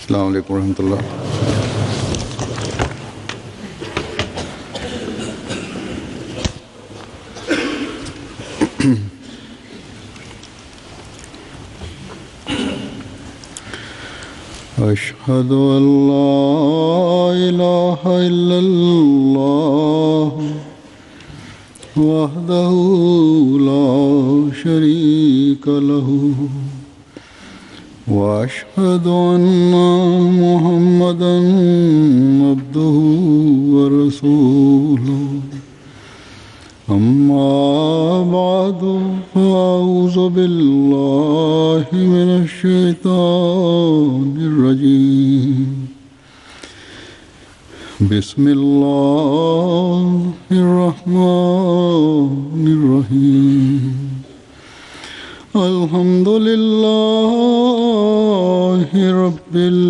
अस्सलाम वालेकुम रहमतुल्लाह। अशहदु अल्ला इलाहा इल्लल्लाह वहदहु ला शरीका लहु वअशहदु अन्ना मुहम्मदन अब्दुहु व रसूलुहु अम्मा बादु फ़अऊज़ु बिल्लाहि मिनश शैतानिर रजीम बिस्मिल्लाहिर रहमानिर रहीम अल्हम्दुलिल्लाहि रब्बिल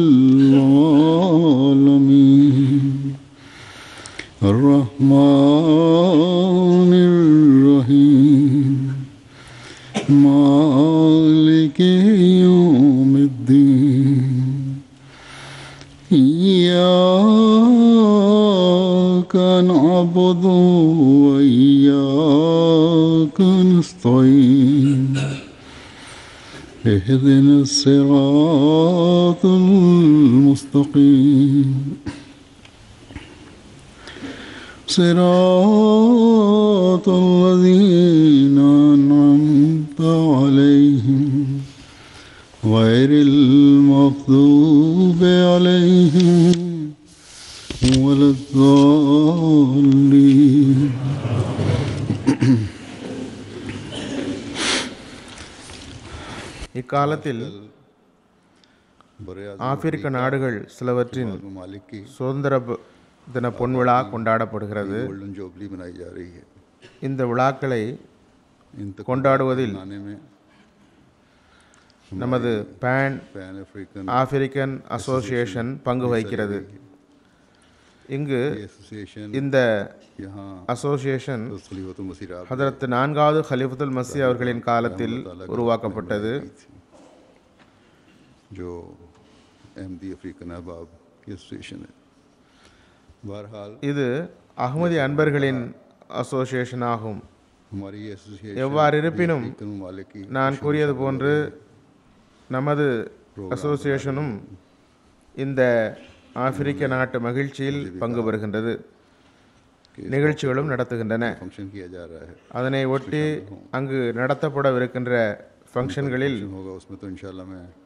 आलमीन अर्रहमानिर रहीम मालिकि यौमिद्दीन इय्याका नअबुदु व इय्याका नस्तईन इहदिनस सिरातल मुस्तकीम सिरातल लज़ीना अनअमता अलैहिम गैरिल मग़दूबि अलैहिम वलद्दाल्लीन। இக்காலத்தில் ஆப்பிரிக்க நாடுகள் சிலவற்றின் சுதந்திர தின பொன்விழா கொண்டாடப்படுகிறது. இந்த விழாக்களை கொண்டாடுவதில் நமது பேன் ஆப்பிரிக்கன் அசோசியேஷன் பங்கு வகிக்கிறது. இங்கு இந்த அசோசியேஷன் ஹதரத் 4வது ஹலிஃபத்துல் மஸீஹ் அவர்களின் காலத்தில் உருவாக்கப்பட்டது. இது அஹ்மதி அன்பர்களின் அசோசியேஷன் ஆகும். எவ்வாறு இருப்பினும் நான் கூறியது போன்று நமது அசோசியேஷனும் இந்த ஆப்பிரிக்க நாட்டு மகிழ்ச்சியில் பங்கு பெறுகின்றது, நிகழ்ச்சிகளும் நடத்துகின்றன. அதனை ஒட்டி அங்கு நடத்தப்படவிருக்கின்ற ஃபங்க்ஷன்களில்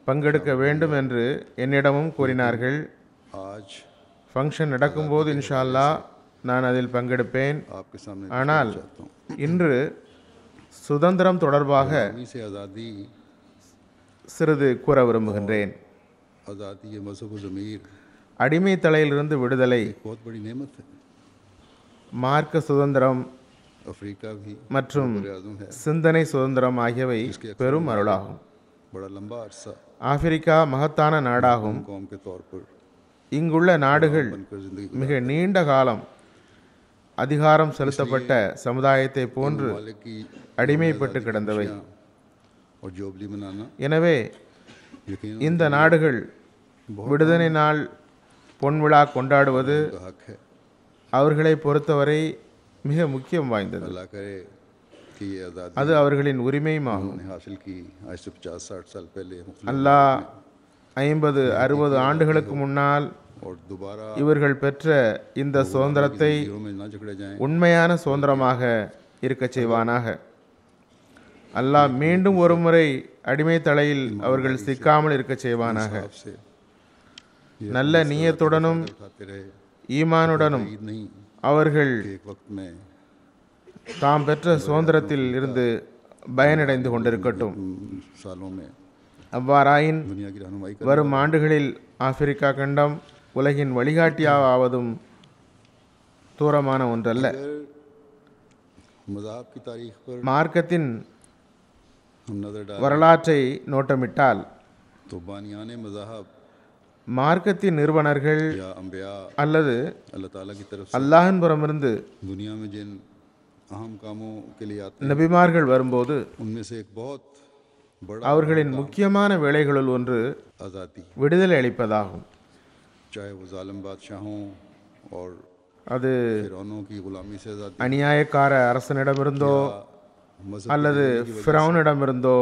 பங்கெடுக்க வேண்டும் என்று என்னிடமும் கூறினார்கள். ஃபங்க்ஷன் நடக்கும்போது இன்ஷா அல்லாஹ் நான் அதில் பங்கெடுப்பேன். ஆனால் இன்று சுதந்திரம் தொடர்பாக சிறிது கூற விரும்புகின்றேன். அடிமை தலையிலிருந்து விடுதலை, மார்க்க சுதந்திரம் மற்றும் சிந்தனை சுதந்திரம் ஆகியவை பெரும் அருளாகும். ஆப்பிரிக்கா மகத்தான நாடாகும். இங்குள்ள நாடுகள் மிக நீண்ட காலம் அதிகாரம் செலுத்தப்பட்ட சமுதாயத்தை போன்று அடிமைப்பட்டு கிடந்தவை. எனவே இந்த நாடுகள் விடுதலை நாள் பொன்விழா கொண்டாடுவது அவர்களை பொறுத்தவரை மிக முக்கியம் வாய்ந்தது. அது அவர்களின் உரிமையுமாகும். அல்லாஹ் 50-60 ஆண்டுகளுக்கு முன்னால் இவர்கள் பெற்ற இந்த சுதந்திரத்தை உண்மையான சுதந்திரமாக இருக்கச் செய்வானாக. அல்லாஹ் மீண்டும் ஒரு முறை அடிமை தலையில் அவர்கள் சிக்காமல் இருக்கச் செய்வானாக. நல்ல நியத்துடனும் ஈமானுடனும் அவர்கள் தாம் பெற்ற சுதந்திரத்தில் இருந்து பயனடைந்து கொண்டிருக்கட்டும். அவ்வாறாயின் வரும் ஆண்டுகளில் ஆப்பிரிக்கா கண்டம் உலகின் வழிகாட்டியாவதும் தூரமான ஒன்றல்ல. மார்க்கத்தின் வரலாற்றை நோட்டமிட்டால் மார்க்கத்தின் நிறுவனர்கள் அல்லது அல்லாஹ்வின் புறமிருந்து நபிமார்கள் வரும்போது அவர்களின் முக்கியமான வேலைகளுள் ஒன்று आज़ादी, விடுதலை அளிப்பதாகும். चाहे वो जालिम बादशाहों और அது फिरौनों की गुलामी से आज़ादी, அநியாயக்கார அரசனிடமிருந்தோ मजहब அல்லது ஃபிரௌனிடமிருந்தோ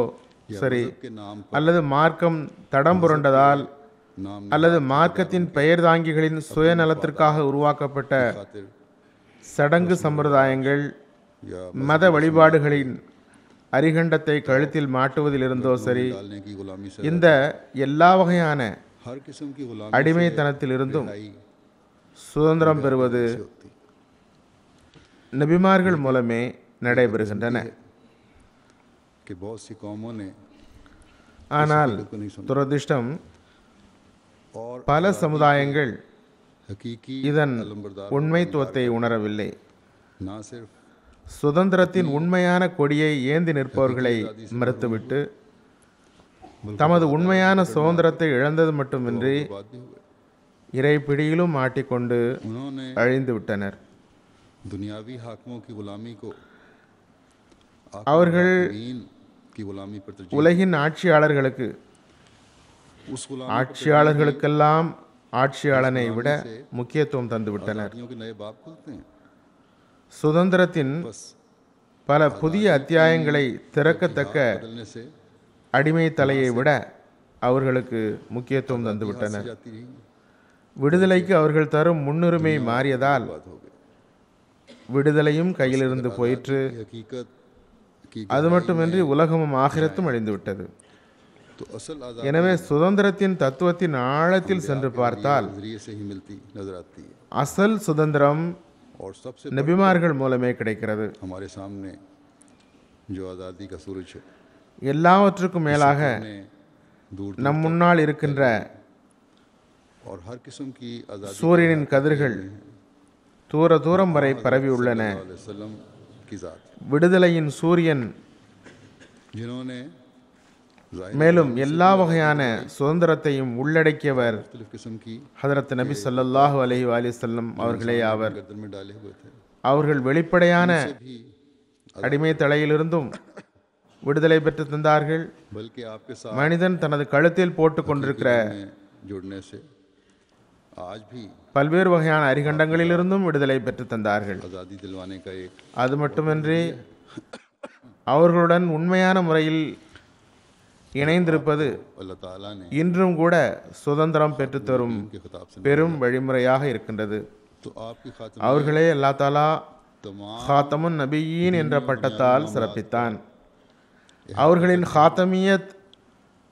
சரி, के नाम அல்லது மார்க்கம் தடம் புரண்டதால் नाम அல்லது மார்க்கத்தின் பெயர் தாங்கிகளின் சுயநலத்திற்காக உருவாக்கப்பட்ட खातिर சடங்கு சம்பிரதாயங்கள், या மத வழிபாடுகளின் அரிகண்டத்தை கழுத்தில் மாட்டுவதிலிருந்தோ சரி, डालने की गुलामी से இந்த எல்லா வகையான हर किस्म की गुलामी அடிமைத்தனத்திலிருந்தும் आई சுதந்திரம் பெறுவது होती। நபிமார்கள் மூலமே நடைபெறுகின்றன. कि बहुत सी कौमों ने ஆனால் को नहीं सुना துரதிர்ஷ்டம் और பல சமுதாயங்கள் हकीकी இதன் अलंबरदार உண்மைத்துவத்தை உணரவில்லை. ना सिर्फ சுதந்திரத்தின் உண்மையான கொடியை ஏந்தி நிற்பவர்களை மறுத்துவிட்டு தமது உண்மையான சுதந்திரத்தை இழந்தது மட்டுமின்றி बात भी हुए, இறை பிடியிலும் மாட்டிக்கொண்டு उन्होंने அழிந்து விட்டனர். दुनियावी हाकिमों की गुलामी को அவர்கள் दीन की गुलामी पर तरजीह, உலகின் ஆட்சியாளர்களுக்கு उस गुलामी ஆட்சியாளர்களுக்கெல்லாம் ஆட்சியாளனை விட முக்கியத்துவம் தந்துவிட்டனர். आज़ादियों के नए बाब खुलते हैं। சுதந்திரத்தின் बस பல புதிய அத்தியாயங்களை திறக்கத்தக்க बदलने से அடிமை தலையை விட அவர்களுக்கு முக்கியத்துவம் தந்துவிட்டனர். जाती रही விடுதலைக்கு அவர்கள் தரும் முன்னுரிமை மாறியதால் बात हो गई। விடுதலையும் கையிலிருந்து போயிற்று. ये हकीकत की அது மட்டுமின்றி உலகமும் ஆகிரத்தும் அழிந்துவிட்டது. तो असल आज़ादी எனவே சுதந்திரத்தின் தத்துவத்தின் ஆழத்தில் சென்று பார்த்தால் नजरिए से ही मिलती नजर आती है அசல் சுதந்திரம் और सबसे நபிமார்கள் மூலமே கிடைக்கிறது. हमारे सामने जो आज़ादी का सूरज है எல்லாவற்றுக்கும் மேலாக ने दूर நம் முன்னால் இருக்கின்ற और हर किस्म की आज़ादी சூரியனின் கதிர்கள் தூர தூரம் வரை பரவியுள்ளன. वसल्लम की ज़ात விடுதலையின் சூரியன் जिन्होंने மேலும் எல்லா வகையான சுதந்திரத்தையும் உள்ளடக்கியவர் मुख्तलिफ किस्म की ஹதரத் நபி ஸல்லல்லாஹு அலைஹி வஸல்லம் அவர்களே ஆவர். गर्दन में डाले हुए थे, அவர்கள் வெளிப்படையான भी அடிமை தலையிலிருந்தும் விடுதலை பெற்று தந்தார்கள். बल्कि आपके साथ மனிதன் தனது கழுத்தில் போட்டு கொண்டிருக்கிற में जुड़ने से आज भी பல்வேறு வகையான அரிகண்டங்களிலிருந்தும் விடுதலை பெற்று தந்தார்கள். आज़ादी दिलवाने का एक அது மட்டுமின்றி அவர்களுடன் உண்மையான முறையில் இணைந்திருப்பது अल्लाह ताला ने இன்றும் கூட சுதந்திரம் பெற்றுத்தரும் के खिताब से பெரும் வழிமுறையாக இருக்கின்றது. तो आपकी खातिर அவர்களே அல்லாஹ் தாலா तमाम ஹாத்தமுன் நபியீன் என்ற பட்டத்தால் சிறப்பித்தான். அவர்களின் ஹாத்தமியத்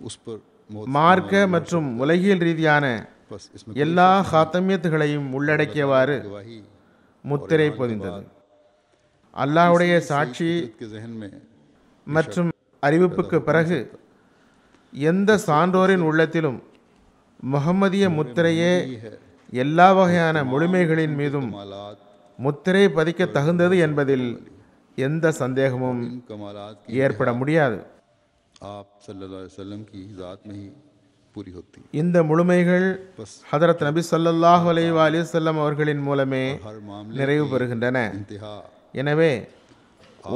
उस पर मौत மார்க்க மற்றும் உலகியல் ரீதியான बस इसमें எல்லா ஹாத்தமியத்துகளையும் உள்ளடக்கியவாறு गवाही முத்திரை பொதிந்தது. அல்லாஹ்வுடைய சாட்சி के जहन में மற்றும் அறிவிப்புக்கு பிறகு எந்த சான்றோரின் உள்ளத்திலும் முஹம்மதிய முத்திரையே எல்லா வகையான முழுமைகளின் மீதும் कमालात முத்திரை பதிக்க தகுந்தது என்பதில் எந்த சந்தேகமும் इन कमालात की ஏற்பட முடியாது. आप सल्लल्लाहु अलैहि वसल्लम की ज़ात में ही पूरी होती இந்த முழுமைகள் ஹதரத் நபி ஸல்லல்லாஹு அலைஹி வஸல்லம் அவர்களின் மூலமே हर मामले நிறைவு பெறுகின்றன. इंतहा எனவே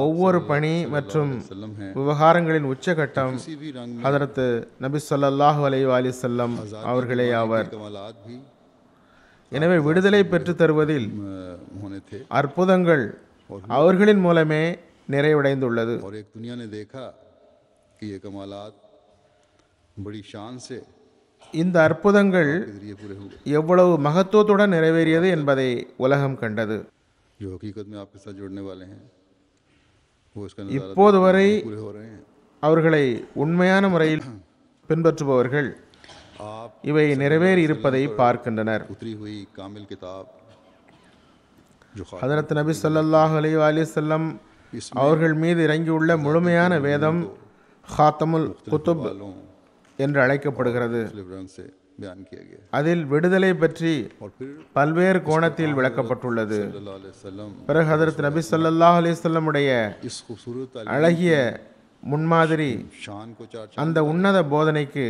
ஒவ்வொரு பணி மற்றும் वसल्लम है விவகாரங்களின் உச்சகட்டம் किसी भी रंग में ஹதரத் நபி ஸல்லல்லாஹு அலைஹி வஸல்லம் அவர்களே ஆவர். कमालात भी எனவே விடுதலை பெற்று தருவதில் होने थे அற்புதங்கள் அவர்களின் மூலமே நிறைவடைந்துள்ளது. और एक दुनिया ने देखा कि ये कमालात बड़ी शान से இந்த अற்புதங்கள் के जरिए पूरे हुए, எவ்வளவு மகத்துவத்துடன் நிறைவேறியது என்பதை உலகம் கண்டது. जो हकीकत में आपके साथ जुड़ने वाले हैं वो इसका नज़ारा இப்போது வரை पूरे हो रहे हैं। அவர்களை உண்மையான முறையில் பின்பற்றுபவர்கள் आप இவை நிறைவேறி இருப்பதை பார்க்கின்றனர். उतरी हुई कामिल किताब जो ஹதரத் நபி ஸல்லல்லாஹு அலைஹி வஸல்லம் அவர்கள் மீது இறங்கியுள்ள முழுமையான வேதம் ஹாத்தமுல் குத்துப் वालों என்று அழைக்கப்படுகிறது. मुख्तलिफ रंग से बयान किया गया அதில் விடுதலை பற்றி और फिर பல்வேறு கோணத்தில் விளக்கப்பட்டுள்ளது. सल्लल्लाहु अलैहि वसल्लम பிறகு ஹதரத் நபி ஸல்லல்லாஹு அலைஹி வஸல்லம் உடைய इस खूबसूरत तालीम அழகிய முன்மாதிரி शान को चार அந்த உன்னத போதனைக்கு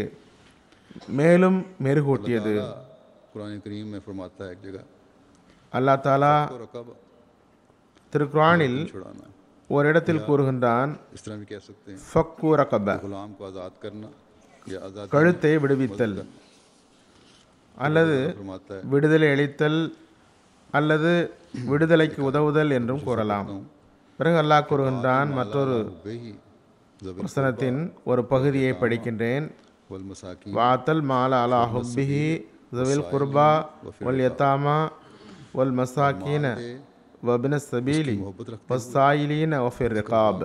மேலும் மெருகூட்டியது. कुरान करीम में फरमाता है एक जगह அல்லாஹ் தாலா को रकब திருக்குர்ஆனில் छुड़ाना, ஒரு இடத்தில் கூறுகின்றான், इस तरह भी कह सकते हैं ஃபக்கு ரகப, गुलाम को आज़ाद करना, या आज़ादी கழுத்தை விடுவித்தல் அல்லது फरमाता है விடுதலை அளித்தல் அல்லது விடுதலைக்கு உதவுதல் என்றும் கூறலாம். பிறகு அல்லாஹ் கூறுகின்றான், மற்றொரு बेही ज़बीर வசனத்தின் ஒரு பகுதியை படிக்கின்றேன். वल मसाकी வாத்தல் மால அலா ஹுப்பிஹி ज़विल குர்பா வல் யதாமா வல் மசாக்கீன வபின சபீலி வஸ்ஸாயிலீன வஃபிர் ரிகாப்.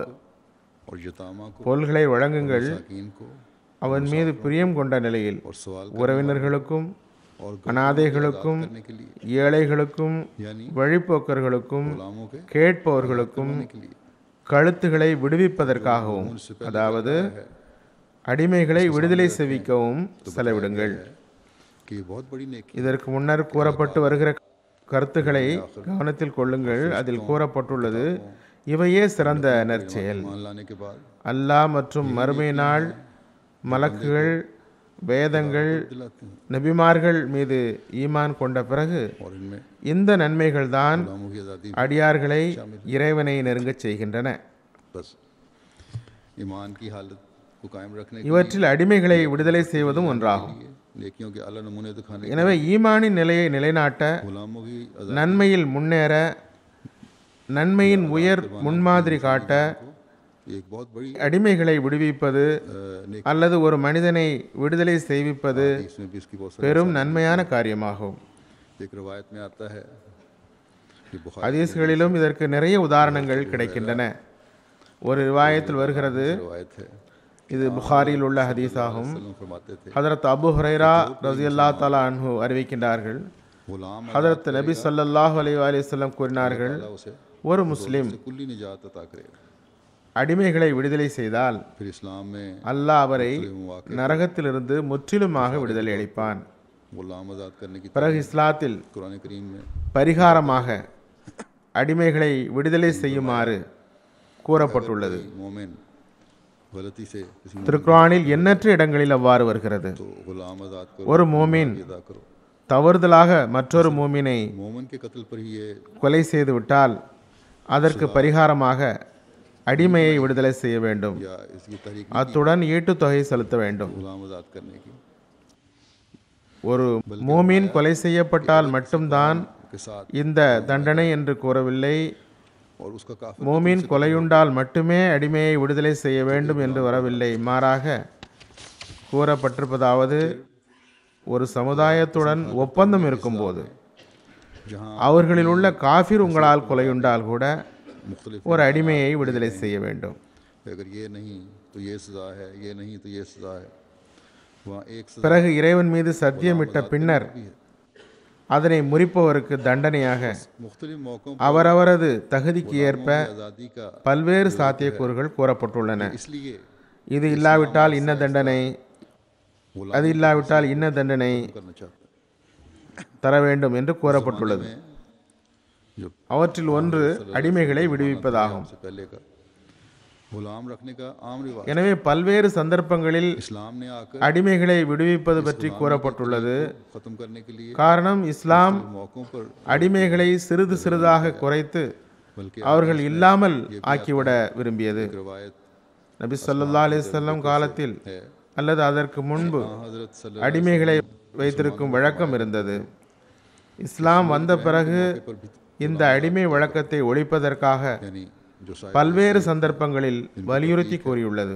और यतामा को பொருள்களை வழங்குங்கள் मसाकीन को அவன் மீது பிரியம் கொண்ட நிலையில் और सवाल உறவினர்களுக்கும் और அனாதைகளுக்கும் करने के लिए ஏழைகளுக்கும் यानी வழிப்போக்கர்களுக்கும் गुलामों के கேட்பவர்களுக்கும் के लिए கழுத்துகளை விடுவிப்பதற்காகவும், அதாவது அடிமைகளை விடுதலை செய்விக்கவும் செலவிடுங்கள். कि ये बहुत बड़ी नेकी இதற்கு முன்னர் கூறப்பட்டு வருகிற கருத்துக்களை கவனத்தில் கொள்ளுங்கள். அதில் கூறப்பட்டுள்ளது, இவையே சிறந்த நற்செயல். मान लाने के बाद அல்லாஹ் மற்றும் மறுமை நாள், மலக்குகள், வேதங்கள், दिलाते हैं நபிமார்கள் மீது ஈமான் கொண்ட பிறகு और इनमें இந்த நன்மைகள்தான் गुलामों की आज़ादी அடியார்களை இறைவனை நெருங்கச் செய்கின்றன. बस ईमान की हालत को कायम रखने के இவற்றில் அடிமைகளை விடுதலை செய்வதும் ஒன்றாகும். लिए नेकियों के अला नमूने दिखाने के எனவே ஈமானின் நிலையை நிலைநாட்ட, गुलामों की நன்மையில் முன்னேற, நன்மையின் உயர் முன்மாதிரி காட்ட, एक बहुत बड़ी அடிமைகளை விடுவிப்பது नेकी அல்லது ஒரு மனிதனை விடுதலை செய்விப்பது इसमें भी इसकी बहुत பெரும் நன்மையான காரியமாகும். एक रवायत में आता है कि बुखारी ஹதீஸ்களிலும் இதற்கு நிறைய உதாரணங்கள் கிடைக்கின்றன. ஒரு ரிவாயத்தில் வருகிறது, रवायत है இது புகாரியில் உள்ள ஹதீஸாகும். वसल्लम फरमाते थे ஹதரத் அபு ஹுரைரா ரஸியல்லாஹு தஆலா அன்ஹு அறிவிக்கின்றார்கள், गुलाम ஹதரத் நபி ஸல்லல்லாஹு அலைஹி வஸல்லம் கூறினார்கள், अल्लाह उसे ஒரு முஸ்லிம் कुल्ली निजात अता करेगा। அடிமைகளை விடுதலை செய்தால் फिर इस्लाम में அல்லாஹ் அவரை நரகத்திலிருந்து முற்றிலுமாக விடுதலை அளிப்பான். गुलाम आज़ाद करने की பிறகு இஸ்லாத்தில் कुरान करीम में பரிகாரமாக அடிமைகளை விடுதலை செய்யுமாறு கூறப்பட்டுள்ளது. मोमिन गलती से किसी திருக்குர்ஆனில் எண்ணற்ற இடங்களில் அவ்வாறு வருகிறது. तो गुलाम आज़ाद करो ஒரு மோமின் अदा करो। தவறுதலாக மற்றொரு மோமினை मोमिन के कत्ल पर ही ये கொலை செய்துவிட்டால் அதற்கு பரிகாரமாக அடிமையை விடுதலை செய்ய வேண்டும். या इसकी तहरीक அத்துடன் ஈட்டுத்தொகை செலுத்த வேண்டும். गुलाम आज़ाद करने की ஒரு மோமின் கொலை செய்யப்பட்டால் மட்டும்தான் के साथ இந்த தண்டனை என்று கூறவில்லை. और उसका काफिर மோமின் கொலையுண்டால் மட்டுமே அடிமையை விடுதலை செய்ய வேண்டும் என்று வரவில்லை. மாறாக கூறப்பட்டிருப்பதாவது, ஒரு சமுதாயத்துடன் ஒப்பந்தம் இருக்கும்போது जहाँ அவர்களில் உள்ள காஃபிர் உங்களால் கொலையுண்டால் கூட मुख्तलिफ ஒரு அடிமையை விடுதலை செய்ய வேண்டும். अगर ये नहीं तो ये सज़ा है, ये नहीं तो ये सज़ा है, वहाँ एक सज़ा பிறகு இறைவன் மீது சத்தியமிட்ட பின்னர் भी है। அதனை முறிப்பவருக்கு தண்டனையாக मुख्तलिफ मौक़ों அவரவரது தகுதிக்கு ஏற்ப पर आज़ादी का பல்வேறு சாத்தியக்கூறுகள் கூறப்பட்டுள்ளன. इसलिए இது இல்லாவிட்டால் இன்ன தண்டனை, அது இல்லாவிட்டால் இன்ன தண்டனை करना चाहता தர வேண்டும் என்று கூறப்பட்டுள்ளது. है जो அவற்றில் ஒன்று அடிமைகளை விடுவிப்பதாகும். से पहले का गुलाम रखने का आम रिवाज எனவே பல்வேறு சந்தர்ப்பங்களில் इस्लाम ने आकर அடிமைகளை விடுவிப்பது பற்றி கூறப்பட்டுள்ளது. ख़त्म करने के लिए காரணம், இஸ்லாம் मौक़ों पर அடிமைகளை சிறிது சிறிதாக குறைத்து बल्कि அவர்கள் இல்லாமல் ஆக்கிவிட விரும்பியது. रवायत நபி ஸல்லல்லாஹு அலைஹி வஸல்லம் காலத்தில் है அல்லது அதற்கு முன்பு हज़रत सल्लल्लाहु அடிமைகளை வைத்திருக்கும் வழக்கம் இருந்தது. இஸ்லாம் வந்த பிறகு पर भी இந்த அடிமை வழக்கத்தை ஒழிப்பதற்காக यानी जो साहिब பல்வேறு சந்தர்ப்பங்களில் வலியுறுத்தி கூறியுள்ளது.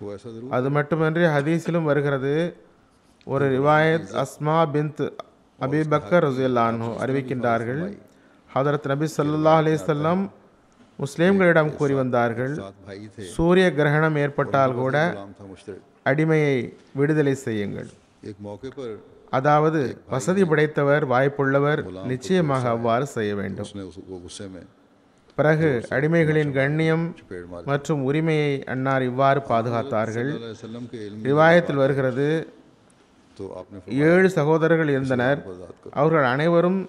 वो ऐसा ज़रूर அது மட்டுமன்றி ஹதீஸிலும் வருகிறது. ஒரு ரிவாயத் அஸ்மா பின்த் அபி பக்கர் ரஸியல்லாஹு அன்ஹு அறிவிக்கின்றார்கள், ஹதரத் நபி ஸல்லல்லாஹு அலைஹி வஸல்லம் முஸ்லிம்களிடம் கூறி வந்தார்கள், साथ भाई थे, சூரிய கிரகணம் ஏற்பட்டால் கூட गुलाम था मुश्तरक। அடிமையை விடுதலை செய்யுங்கள். एक मौके पर அதாவது வசதி படைத்தவர், வாய்ப்புள்ளவர் நிச்சயமாக அவ்வாறு செய்ய வேண்டும். उसने वो गुस्से में பிறகு அடிமைகளின் கண்ணியம் पेड़ मारे। மற்றும் உரிமையை அன்னார் இவ்வாறு பாதுகாத்தார்கள். सल्लल्लाहु अलैहि वसल्लम के इल्म ரிவாயத்தில் வருகிறது, तो आपने 7 சகோதரர்கள் இருந்தனர். आज़ाद करो அவர்கள் அனைவரும்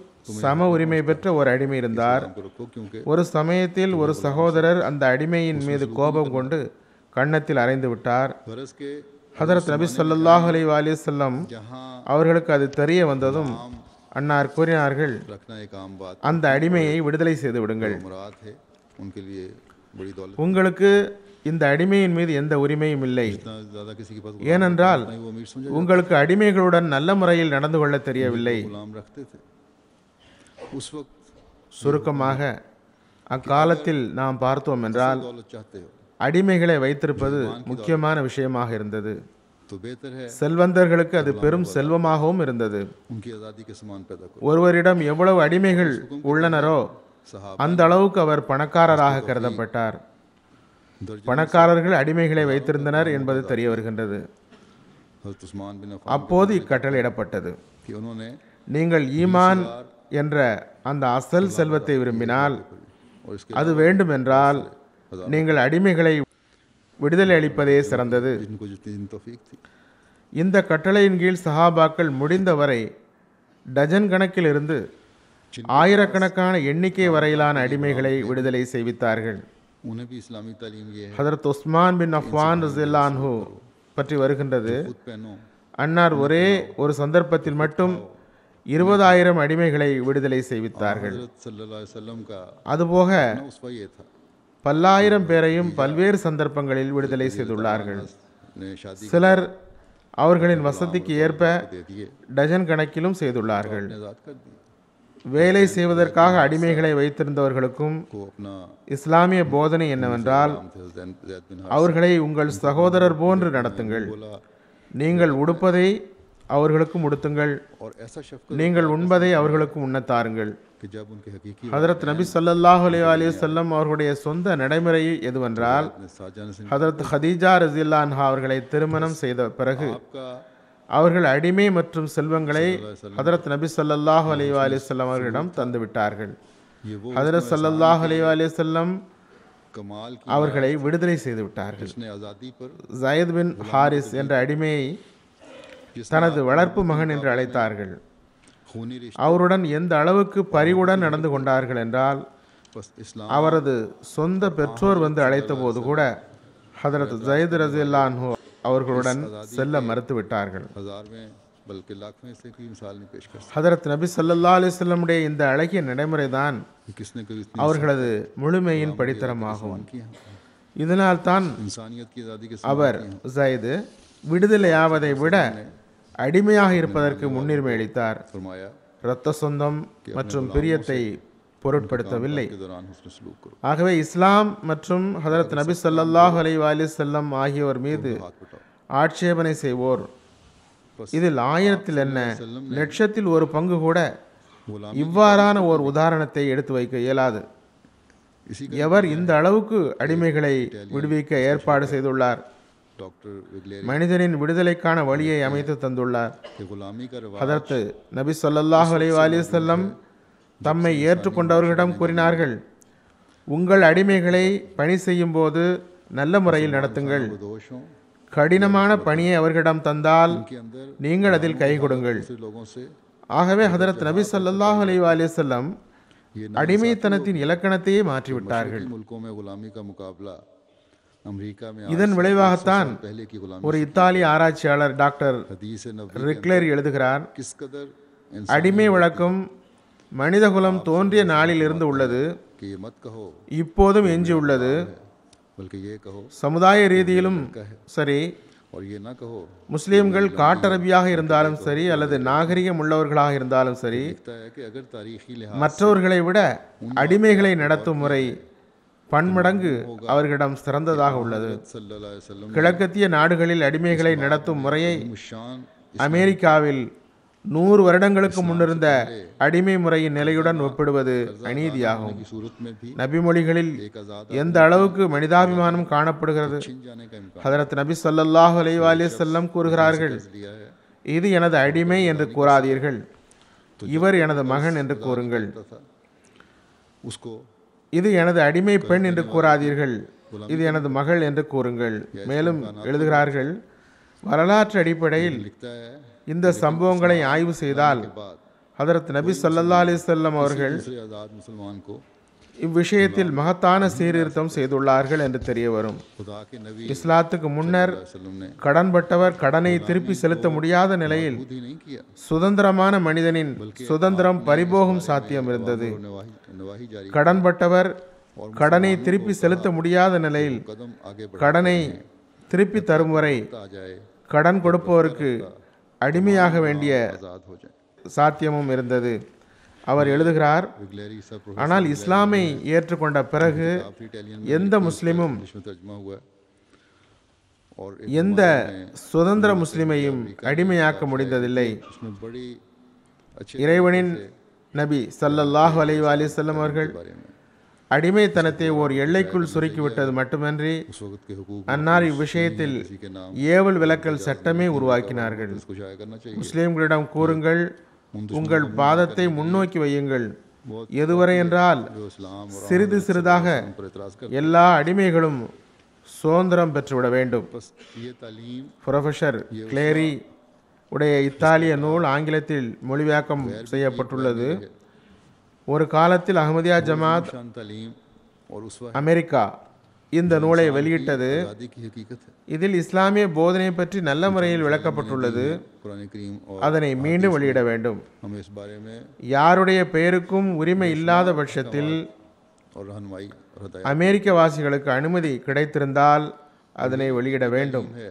சம உரிமை பெற்ற ஒரு அடிமை இருந்தார். हमको रखो, क्योंकि ஒரு சமயத்தில் ஒரு சகோதரர் அந்த அடிமையின் மீது கோபம் கொண்டு கன்னத்தில் அறைந்து விட்டார். फर्ज के ஹதரத் நபி ஸல்லல்லாஹு அலைஹி வஸல்லம் जहाँ அவர்களுக்கு அது தெரிய வந்ததும் அன்னார் கூறினார்கள், रखना एक आम बात அந்த அடிமையை விடுதலை செய்து விடுங்கள். मुराद है, उनके लिए बड़ी दौलत உங்களுக்கு இந்த அடிமையின் மீது எந்த உரிமையும் இல்லை. जितना ज़्यादा किसी के पास ஏனென்றால் उतना ही वो अमीर समझा உங்களுக்கு அடிமைகளுடன் நல்ல முறையில் நடந்து கொள்ள தெரியவில்லை. गुलाम रखते थे उस वक्त சுருக்கமாக அக்காலத்தில் நாம் பார்த்தோம் என்றால் दौलत चाहते हो அடிமைகளை வைத்திருப்பது முக்கியமான விஷயமாக இருந்தது. तो बेहतर है செல்வந்தர்களுக்கு அது பெரும் செல்வமாகவும் இருந்தது. उनकी आज़ादी के समान पैदा करो। ஒருவரிடம் எவ்வளவு அடிமைகள் உள்ளனரோ सहाबा அந்த அளவுக்கு அவர் பணக்காரராக கருதப்பட்டார். பணக்காரர்கள் அடிமைகளை வைத்திருந்தனர் என்பது தெரிய வருகின்றது. हज़रत उस्मान बिन अफ़्फ़ान அப்போது இக்கட்டளையிடப்பட்டது, कि उन्होंने நீங்கள் ஈமான் என்ற அந்த அசல் செல்வத்தை விரும்பினால், और इसके அது வேண்டுமென்றால் நீங்கள் அடிமைகளை விடுதலை அளிப்பதே சிறந்தது. जिनको जितनी तौफीक थी இந்த கட்டளையின் கீழ் சஹாபாக்கள் முடிந்தவரை டஜன் கணக்கில் இருந்து ஆயிரக்கணக்கான எண்ணிக்கை வரையிலான அடிமைகளை விடுதலை செய்வித்தார்கள். उन्हें भी इस्लामी तालीम ये है ஹதரத் உஸ்மான் பின் அஃப்வான் ரஸியல்லாஹு அன்ஹு பற்றி வருகின்றது, खुद पहनो அன்னார் ஒரே ஒரு சந்தர்ப்பத்தில் மட்டும் 20,000 அடிமைகளை விடுதலை செய்வித்தார்கள். हज़रत सल्लल्लाहु अलैहि वसल्लम का அதுபோக उसवा ये था பல்லாயிரம் பேரையும் பல்வேறு சந்தர்ப்பங்களில் விடுதலை செய்துள்ளார்கள். ने शादी சிலர் அவர்களின் வசதிக்கு ஏற்ப दे दिए டஜன் கணக்கிலும் செய்துள்ளார்கள். आज़ाद कर दी வேலை செய்வதற்காக அடிமைகளை வைத்திருந்தவர்களுக்கும் को अपना இஸ்லாமிய போதனை என்னவென்றால், नाम थे ज़ैद बिन அவர்களை உங்கள் சகோதரர் போன்று நடத்துங்கள், बोला நீங்கள் உடுப்பதை அவர்களுக்கும் உடுத்துங்கள், और ऐसा शफ़क़त நீங்கள் உண்பதை அவர்களுக்கும் உண்ணத் தாருங்கள். कि जब उनके हकीकी ஹதரத் நபி ஸல்லல்லாஹு அலைஹி வஸல்லம் அவர்களுடைய சொந்த நடைமுறை எதுவென்றால், साजान से ஹதரத் ஹதீஜா ரஸியல்லாஹு அன்ஹா அவர்களை திருமணம் செய்த பிறகு आपका அவர்கள் அடிமை மற்றும் செல்வங்களை ஹதரத் நபி ஸல்லல்லாஹு அலைஹி வஸல்லம் அவர்களிடம் தந்து விட்டார்கள். ये वो ஹதரத் ஸல்லல்லாஹு அலைஹி வஸல்லம் कमाल की அவர்களை விடுதலை செய்து விட்டார்கள். जिसने आज़ादी पर ஜயத் பின் ஹாரிஸ் என்ற அடிமையை தனது வளர்ப்பு மகன் என்று அழைத்தார்கள். खूनी रिश्ते அவருடன் எந்த அளவுக்கு பரிவுடன் நடந்து கொண்டார்கள் என்றால், बस इस्लाम அவரது சொந்த பெற்றோர் வந்து அழைத்த போது கூட ஹதரத் ஜயத் ரஸியல்லாஹு அன்ஹு அவர்களுடன் செல்ல மறுத்து விட்டார்கள். हज़ार में बल्कि लाख में से कोई मिसाल नहीं पेश कर ஹதரத் நபி ஸல்லல்லாஹு அலைஹி வஸல்லமுடைய இந்த அழகிய நடைமுறை தான் सकते किसने कभी इतनी அவர்களது முழுமையின் படித்தரமாகும். की है இதனால் தான் इंसानियत की आज़ादी के அவர் ஜயது விடுதலையாவதை விட அடிமையாக இருப்பதற்கு முன்னுரிமை அளித்தார். फरमाया இரத்த சொந்தம் மற்றும் பிரியத்தை பொருட்படுத்தவில்லை. के दौरान हुस्न सलूक करो ஆகவே இஸ்லாம் மற்றும் ஹதரத் நபி ஸல்லல்லாஹு அலைஹி வஸல்லம் ஆகியோர் மீது हाथ बटाओ ஆட்சேபனை செய்வோர் இதில் ஆயிரத்தில் என்ன லட்சத்தில் ஒரு பங்கு கூட गुलाम இவ்வாறான ஓர் உதாரணத்தை எடுத்து வைக்க இயலாது. इसी எவர் இந்த அளவுக்கு அடிமைகளை விடுவிக்க ஏற்பாடு செய்துள்ளார், डॉक्टर विगलेरी மனிதனின் விடுதலைக்கான வழியை அமைத்து தந்துள்ளார். के गुलामी का रिवाज ஹதரத் நபி ஸல்லல்லாஹு அலைஹி வஸல்லம் தம்மை ஏற்றுக்கொண்டவர்களிடம் கூறினார்கள், உங்கள் அடிமைகளை பணி செய்யும் போது நல்ல முறையில் நடத்துங்கள். दोषों கடினமான பணியை அவர்களிடம் தந்தால் के अंदर நீங்கள் அதில் கை கொடுங்கள். दूसरे लोगों से ஆகவே ஹதரத் நபி ஸல்லல்லாஹு அலைஹி வஸல்லம் ये அடிமைத்தனத்தின் இலக்கணத்தையே மாற்றிவிட்டார்கள். मुल्कों में गुलामी का मुकाबला अमेरिका में இதன் விளைவாகத்தான் पहले की गुलामी ஒரு இத்தாலிய ஆராய்ச்சியாளர் டாக்டர் हदीस नबी ரிக்லர் எழுதுகிறார், किस कदर அடிமை வழக்கம் மனிதகுலம் தோன்றிய நாளில் இருந்து உள்ளது, कि ये मत कहो இப்போதும் எஞ்சி உள்ளது. बल्कि ये कहो சமுதாய ரீதியிலும் சரி, और ये ना कहो முஸ்லிம்கள் காட்டரபியாக இருந்தாலும் சரி அல்லது நாகரிகம் உள்ளவர்களாக இருந்தாலும் சரி, लगता है कि अगर तारीखी लिहाज மற்றவர்களை விட அடிமைகளை நடத்தும் முறை பன்மடங்கு அவர்களிடம் சிறந்ததாக உள்ளது. सल्लल्लाहु अलैहि वसल्लम கிழக்கத்திய நாடுகளில் அடிமைகளை நடத்தும் முறையை मुशान அமெரிக்காவில் 100 வருடங்களுக்கு முன்னிருந்த அடிமை முறையின் நிலையுடன் ஒப்பிடுவது அநீதியாகும். की सूरत में भी நபிமொழிகளில் एक आज़ाद எந்த அளவுக்கு மனிதாபிமானம் காணப்படுகிறது. छिन जाने का इम्कान ஹதரத் நபி ஸல்லல்லாஹு அலைஹி வஸல்லம் கூறுகிறார்கள், दिया है இது எனது அடிமை என்று கூறாதீர்கள், இவர் எனது மகன் என்று கூறுங்கள். था उसको இது எனது அடிமை பெண் என்று கூறாதீர்கள், இது எனது மகள் என்று கூறுங்கள். மேலும் எழுதுகிறார்கள், வரலாற்று அடிப்படையில் लिखता है இந்த சம்பவங்களை ஆய்வு செய்தால் बाद ஹதரத் நபி ஸல்லல்லாஹு அலைஹி வஸல்லம் அவர்கள் दूसरे आज़ाद मुसलमान को இவ்விஷயத்தில் மகத்தான சீர்திருத்தம் செய்துள்ளார்கள் என்று தெரிய வரும். खुदा के नबी இஸ்லாத்துக்கு முன்னர் वसल्लम ने கடன்பட்டவர் கடனை திருப்பி செலுத்த முடியாத நிலையில் खुद ही नहीं किया சுதந்திரமான மனிதனின் சுதந்திரம் பறிபோகும் சாத்தியம் இருந்தது. नवाही जारी கடன்பட்டவர் கடனை திருப்பி செலுத்த முடியாத நிலையில் कदम आगे கடனை திருப்பி தரும் வரை बढ़ा जाए, கடன் கொடுப்பவருக்கு அடிமையாக வேண்டிய आजाद हो जाए। சாத்தியமும் இருந்தது. அவர் எழுதுகிறார், विगलेरी सब ஆனால் இஸ்லாமை ஏற்றுக்கொண்ட பிறகு काफी इटालियन எந்த முஸ்லிமும் में तर्जुमा हुआ है और எந்த சுதந்திர முஸ்லிமையும் அடிமையாக்க முடிந்ததில்லை. उसमें बड़ी अच्छे இறைவனின் நபி ஸல்லல்லாஹு அலைஹி வஸல்லம் அவர்கள் बारे में அடிமைத்தனத்தை ஓர் எல்லைக்குள் சுருக்கிவிட்டது மட்டுமன்றி उस वक्त के हुकूक அன்னார் இவ்விஷயத்தில் ஏவல் விலக்கல் சட்டமே உருவாக்கினார்கள். को जाया करना चाहिए। முஸ்லிம்களிடம் கூறுங்கள், உங்கள் பாதத்தை முன்னோக்கி வையுங்கள். எதுவரை என்றால் जो इस्लाम और சிறிது சிறிதாக पर एतराज कर எல்லா அடிமைகளும் சுதந்திரம் பெற்றுவிட வேண்டும். बस ये तालीम புரொஃபஸர் கிளேரி உடைய இத்தாலிய நூல் ஆங்கிலத்தில் மொழிபெயர்க்கம் செய்யப்பட்டுள்ளது. ஒரு காலத்தில் அஹ்மதியா ஜமாத் शान तालीम और उस वक्त அமெரிக்கா இந்த நூலை வெளியிட்டது. आज़ादी की हकीकत है। இதில் இஸ்லாமிய போதனை பற்றி நல்ல முறையில் விளக்கப்பட்டுள்ளது. कुरान करीम और அதனை மீண்டும் வெளியிட வேண்டும். हमें इस बारे में யாருடைய பெயருக்கும் உரிமை இல்லாத பட்சத்தில் और रहनुमाई और हदायत அமெரிக்க வாசிகளுக்கு அனுமதி கிடைத்திருந்தால் அதனை வெளியிட வேண்டும். है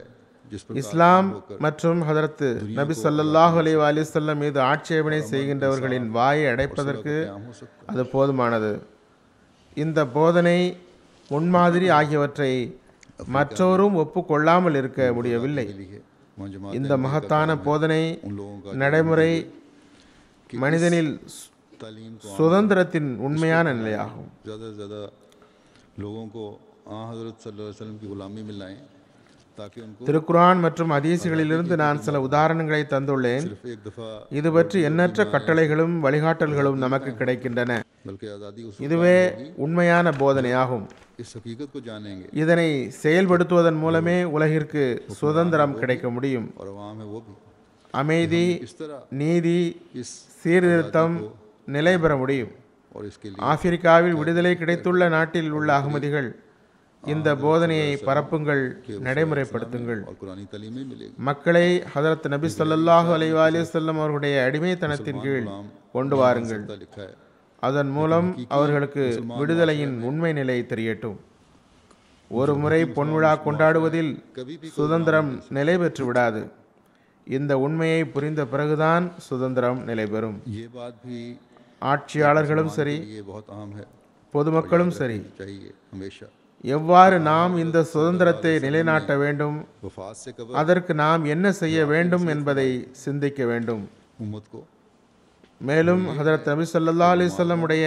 जिस पर இஸ்லாம் மற்றும் ஹதரத் நபி ஸல்லல்லாஹு அலைஹி வஸல்லம் மீது ஆட்சேபனை செய்கின்றவர்களின் வாயை அடைப்பதற்கு काम हो सकता அது போதுமானது. இந்த போதனை முன்மாதிரி ஆகியவற்றை மற்றவரும் ஒப்புக்கொள்ளாமல் இருக்க முடியவில்லை. है वहाँ जमात இந்த மகத்தான போதனை उन लोगों का நடைமுறை மனிதனில் तालीम को சுதந்திரத்தின் உண்மையான நிலையாகும். ज़्यादा से ज़्यादा लोगों को हज़रत सल्लल्लाहु अलैहि वसल्लम की गुलामी में लाएं ताकि उनको திருக்குர்ஆன் மற்றும் ஹதீஸ்களிலிருந்து நான் சில உதாரணங்களை தந்துள்ளேன். सिर्फ एक दफ़ा இது பற்றி எண்ணற்ற கட்டளைகளும் வழிகாட்டல்களும் நமக்கு கிடைக்கின்றன. बल्कि आज़ादी उस இதுவே உண்மையான போதனையாகும். इस हकीकत को जानेंगे இதனை செயல்படுத்துவதன் மூலமே உலகிற்கு சுதந்திரம் கிடைக்க முடியும். और अवाम है वो भी அமைதி, इस तरह நீதி, इस சீர்திருத்தம் நிலை பெற முடியும். और इसके लिए ஆப்பிரிக்காவில் விடுதலை கிடைத்துள்ள நாட்டில் உள்ள அகமதிகள் இந்த போதனையை பரப்புங்கள், நடைமுறைப்படுத்துங்கள். और कुरानी तालीमें मिलेगी। மக்களை ஹதரத் நபி ஸல்லல்லாஹு அலைஹி வஸல்லம் அவர்களுடைய அடிமைத்தனத்தின் கீழ் கொண்டு வாருங்கள். लिखा है அதன் மூலம் அவர்களுக்கு விடுதலையின் உண்மை நிலை தெரியட்டும். ஒரு முறை பொன்விழா கொண்டாடுவதில் சுதந்திரம் நிலை பெற்று விடாது. இந்த உண்மையை புரிந்த பிறகுதான் சுதந்திரம் நிலை பெறும். ये बात भी ஆட்சியாளர்களும் சரி, ये बहुत अहम है, பொதுமக்களும் சரி, चाहिए हमेशा எவ்வாறு நாம் இந்த சுதந்திரத்தை நிலைநாட்ட வேண்டும், वफात से कबल அதற்கு நாம் என்ன செய்ய வேண்டும் என்பதை சிந்திக்க வேண்டும். उम्मत को மேலும் ஹதரத் நபி ஸல்லல்லாஹு அலைஹி வஸல்லம் உடைய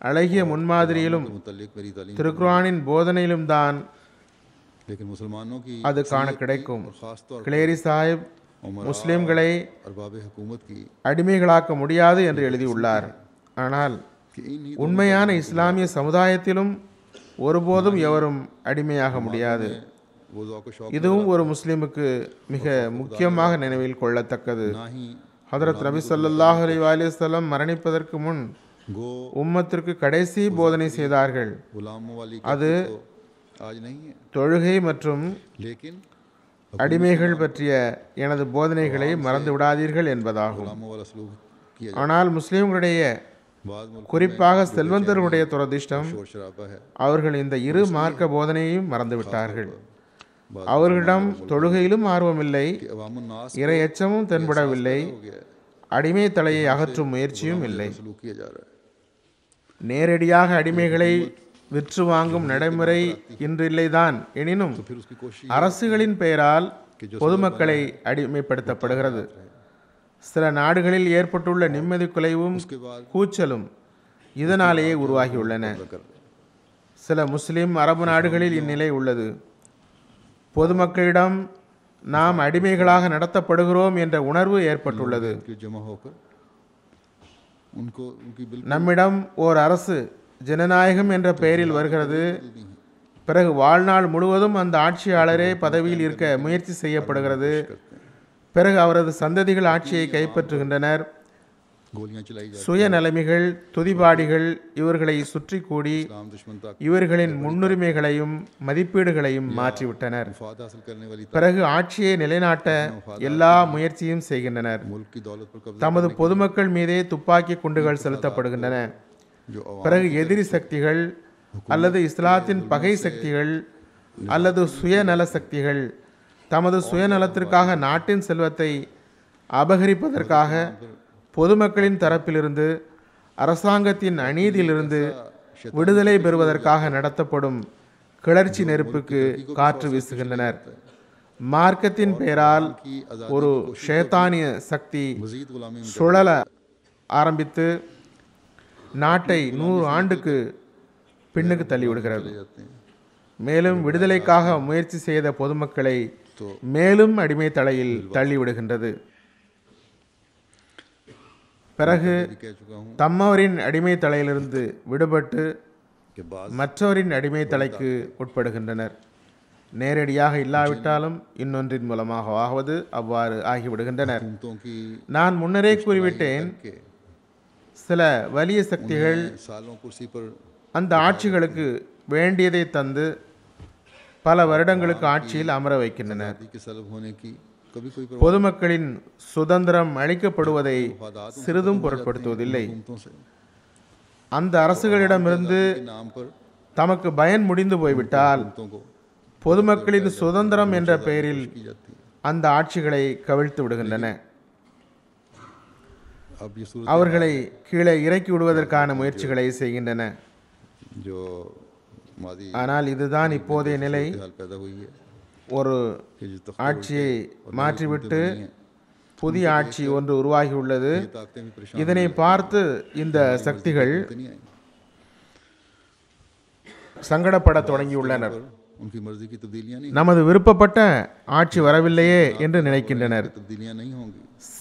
அழகிய முன்மாதிரியிலும் मुतल्लिक मेरी तालीम திருக்குர்ஆனின் போதனையிலும் தான் लेकिन मुसलमानों की அது காண கிடைக்கும். और ख़ास तौर கிளேரி சாஹிப் முஸ்லிம்களை अरबाब हुकूमत की அடிமைகளாக்க முடியாது என்று எழுதியுள்ளார். ஆனால் कि इन्हीं உண்மையான இஸ்லாமிய சமுதாயத்திலும் ஒருபோதும் எவரும் அடிமையாக முடியாது. वो ज़ौक़ शौक़ இதுவும் ஒரு முஸ்லிமுக்கு மிக முக்கியமாக நினைவில் கொள்ளத்தக்கது. ना ही ஹதரத் நபி ஸல்லல்லாஹு அலைஹி வஸல்லம் மரணிப்பதற்கு முன் गो உம்மத்திற்கு கடைசி போதனை செய்தார்கள். गुलामों वाली அது तो आज नहीं है, தொழுகை மற்றும் लेकिन அடிமைகள் பற்றிய எனது போதனைகளை மறந்து விடாதீர்கள் என்பதாகும். गुलामों वाला सलूक किया ஆனால் முஸ்லிம்களுடைய बाद मुल्क குறிப்பாக செல்வந்தர்களுடைய துரதிர்ஷ்டம், शोर शराबा है, அவர்கள் இந்த இரு மார்க்க போதனையையும் மறந்துவிட்டார்கள். அவர்களிடம் தொழுகையிலும் ஆர்வமில்லை, कि अवामुन्नास இறை எச்சமும் தென்படவில்லை, हो गया है, அடிமை தலையை அகற்றும் முயற்சியும் இல்லை. सलूक किया जा रहा है। நேரடியாக அடிமைகளை விற்று வாங்கும் நடைமுறை இன்று இல்லைதான். எனினும் फिर उसकी कोशिश அரசுகளின் பெயரால் பொதுமக்களை அடிமைப்படுத்தப்படுகிறது. சில நாடுகளில் ஏற்பட்டுள்ள நிம்மதி குலைவும் கூச்சலும் இதனாலேயே உருவாகியுள்ளன. சில முஸ்லிம் அரபு நாடுகளில் இந்நிலை உள்ளது. பொதுமக்களிடம் நாம் அடிமைகளாக நடத்தப்படுகிறோம் என்ற உணர்வு ஏற்பட்டுள்ளது. के जमा होकर उनको उनकी बिल्कुल நம்மிடம் ஓர் அரசு ஜனநாயகம் என்ற பெயரில் வருகிறது. பிறகு வாழ்நாள் முழுவதும் அந்த ஆட்சியாளரே பதவியில் இருக்க முயற்சி செய்யப்படுகிறது. பிறகு அவரது சந்ததிகள் ஆட்சியை கைப்பற்றுகின்றனர். गोलियां चलाई जाती சுயநலமிகள், துதிபாடிகள் இவர்களை சுற்றி கூடி इस्लाम दुश्मन तक இவர்களின் முன்னுரிமைகளையும் மதிப்பீடுகளையும் மாற்றிவிட்டனர். मुफाद हासिल करने वाली பிறகு ஆட்சியை நிலைநாட்ட எல்லா முயற்சியும் செய்கின்றனர். मुल्क की दौलत पर कब्जा தமது பொதுமக்கள் மீதே துப்பாக்கி குண்டுகள் செலுத்தப்படுகின்றன. जो अवाम பிறகு எதிரி சக்திகள் அல்லது இஸ்லாத்தின் பகை சக்திகள் அல்லது சுயநல சக்திகள் தமது சுயநலத்திற்காக நாட்டின் செல்வத்தை அபகரிப்பதற்காக பொதுமக்களின் தரப்பிலிருந்து அரசாங்கத்தின் அநீதியிலிருந்து விடுதலை பெறுவதற்காக நடத்தப்படும் கிளர்ச்சி நெருப்புக்கு காற்று வீசுகின்றனர். மார்க்கத்தின் பெயரால் ஒரு ஷேத்தானிய சக்தி சுழல ஆரம்பித்து நாட்டை 100 ஆண்டுக்கு பின்னுக்கு தள்ளிவிடுகிறது. மேலும் விடுதலைக்காக முயற்சி செய்த பொதுமக்களை மேலும் அடிமை தலையில் தள்ளிவிடுகின்றது. பிறகு தம்மவரின் அடிமை தலையிலிருந்து விடுபட்டு மற்றவரின் அடிமை தலைக்கு உட்படுகின்றனர். நேரடியாக இல்லாவிட்டாலும் இன்னொன்றின் மூலமாகவாவது அவ்வாறு ஆகிவிடுகின்றனர். நான் முன்னரே கூறிவிட்டேன், சில வலிய சக்திகள் அந்த ஆட்சிகளுக்கு வேண்டியதை தந்து பல வருடங்களுக்கு ஆட்சியில் அமர வைக்கின்றனர். பொதுமக்களின் சுதந்திரம் அளிக்கப்படுவதை சிறிதும் பொருட்படுத்துவதில்லை. அந்த அரசுகளிடமிருந்து தமக்கு பயன் முடிந்து போய்விட்டால் பொதுமக்களின் சுதந்திரம் என்ற பெயரில் அந்த ஆட்சிகளை கவிழ்த்து விடுகின்றன. அவர்களை கீழே இறக்கி விடுவதற்கான முயற்சிகளை செய்கின்றன. ஆனால் இதுதான் இப்போதைய நிலை. ஒரு ஆட்சியை மாற்றிவிட்டு புதிய ஆட்சி ஒன்று உருவாகியுள்ளது. இதனை பார்த்து இந்த சக்திகள் சங்கடப்பட தொடங்கியுள்ளனர். நமது விருப்பப்பட்ட ஆட்சி வரவில்லையே என்று நினைக்கின்றனர்.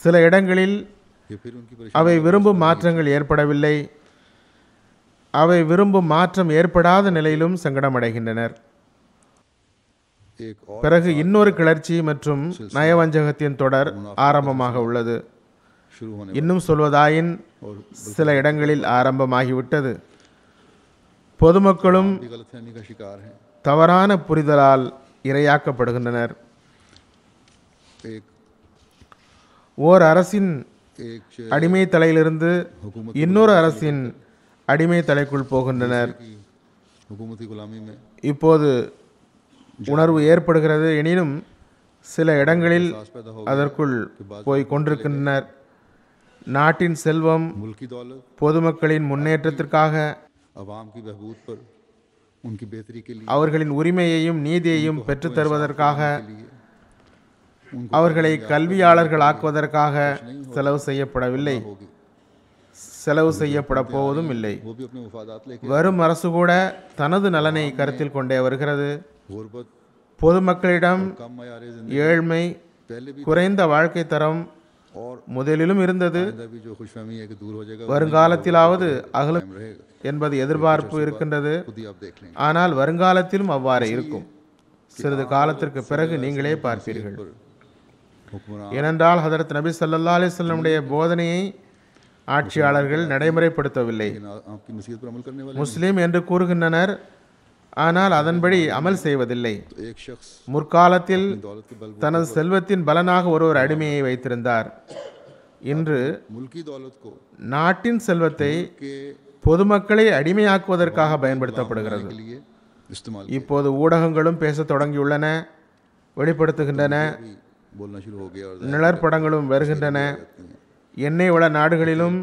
சில இடங்களில் அவை விரும்பும் மாற்றங்கள் ஏற்படவில்லை. அவை விரும்பும் மாற்றம் ஏற்படாத நிலையிலும் சங்கடமடைகின்றனர். பிறகு இன்னொரு கிளர்ச்சி மற்றும் நயவஞ்சகத்தின் தொடர் ஆரம்பமாக உள்ளது. இன்னும் சொல்வதாயின் சில இடங்களில் ஆரம்பமாகிவிட்டது. பொதுமக்களும் தவறான புரிதலால் இரையாக்கப்படுகின்றனர். ஓர் அரசின் அடிமை தலையிலிருந்து இன்னொரு அரசின் அடிமை தலைக்குள் போகின்றனர். இப்போது உணர்வு ஏற்படுகிறது. எனினும் சில இடங்களில் அதற்குள் போய் கொண்டிருக்கின்றனர். நாட்டின் செல்வம் பொதுமக்களின் முன்னேற்றத்திற்காக அவர்களின் உரிமையையும் நீதியையும் பெற்றுத் தருவதற்காக அவர்களை கல்வியாளர்கள் ஆக்குவதற்காக செலவு செய்யப்படவில்லை, செலவு செய்யப்பட போவதும் இல்லை. வரும் அரசு கூட தனது நலனை கருத்தில் கொண்டே வருகிறது. பொதுமக்களிடம் ஏழ்மை, குறைந்த வாழ்க்கை தரம் முதலிலும் இருந்தது. வருங்காலத்திலாவது அகலும் என்பது எதிர்பார்ப்பு இருக்கின்றது. ஆனால் வருங்காலத்திலும் அவ்வாறு இருக்கும். சிறிது காலத்திற்கு பிறகு நீங்களே பார்ப்பீர்கள். ஏனென்றால் ஹதரத் நபி ஸல்லல்லாஹு அலைஹி வஸல்லமுடைய போதனையை ஆட்சியாளர்கள் நடைமுறைப்படுத்தவில்லை. முஸ்லிம் என்று கூறுகின்றனர், ஆனால் அதன்படி அமல் செய்வதில்லை. முற்காலத்தில் தனது செல்வத்தின் பலனாக ஒருவர் அடிமையை வைத்திருந்தார். இன்று நாட்டின் செல்வத்தை பொதுமக்களை அடிமையாக்குவதற்காக பயன்படுத்தப்படுகிறது. இப்போது ஊடகங்களும் பேச தொடங்கியுள்ளன, வெளிப்படுத்துகின்றன. நிழற்படங்களும் வருகின்றன. எண்ணெய் வள நாடுகளிலும்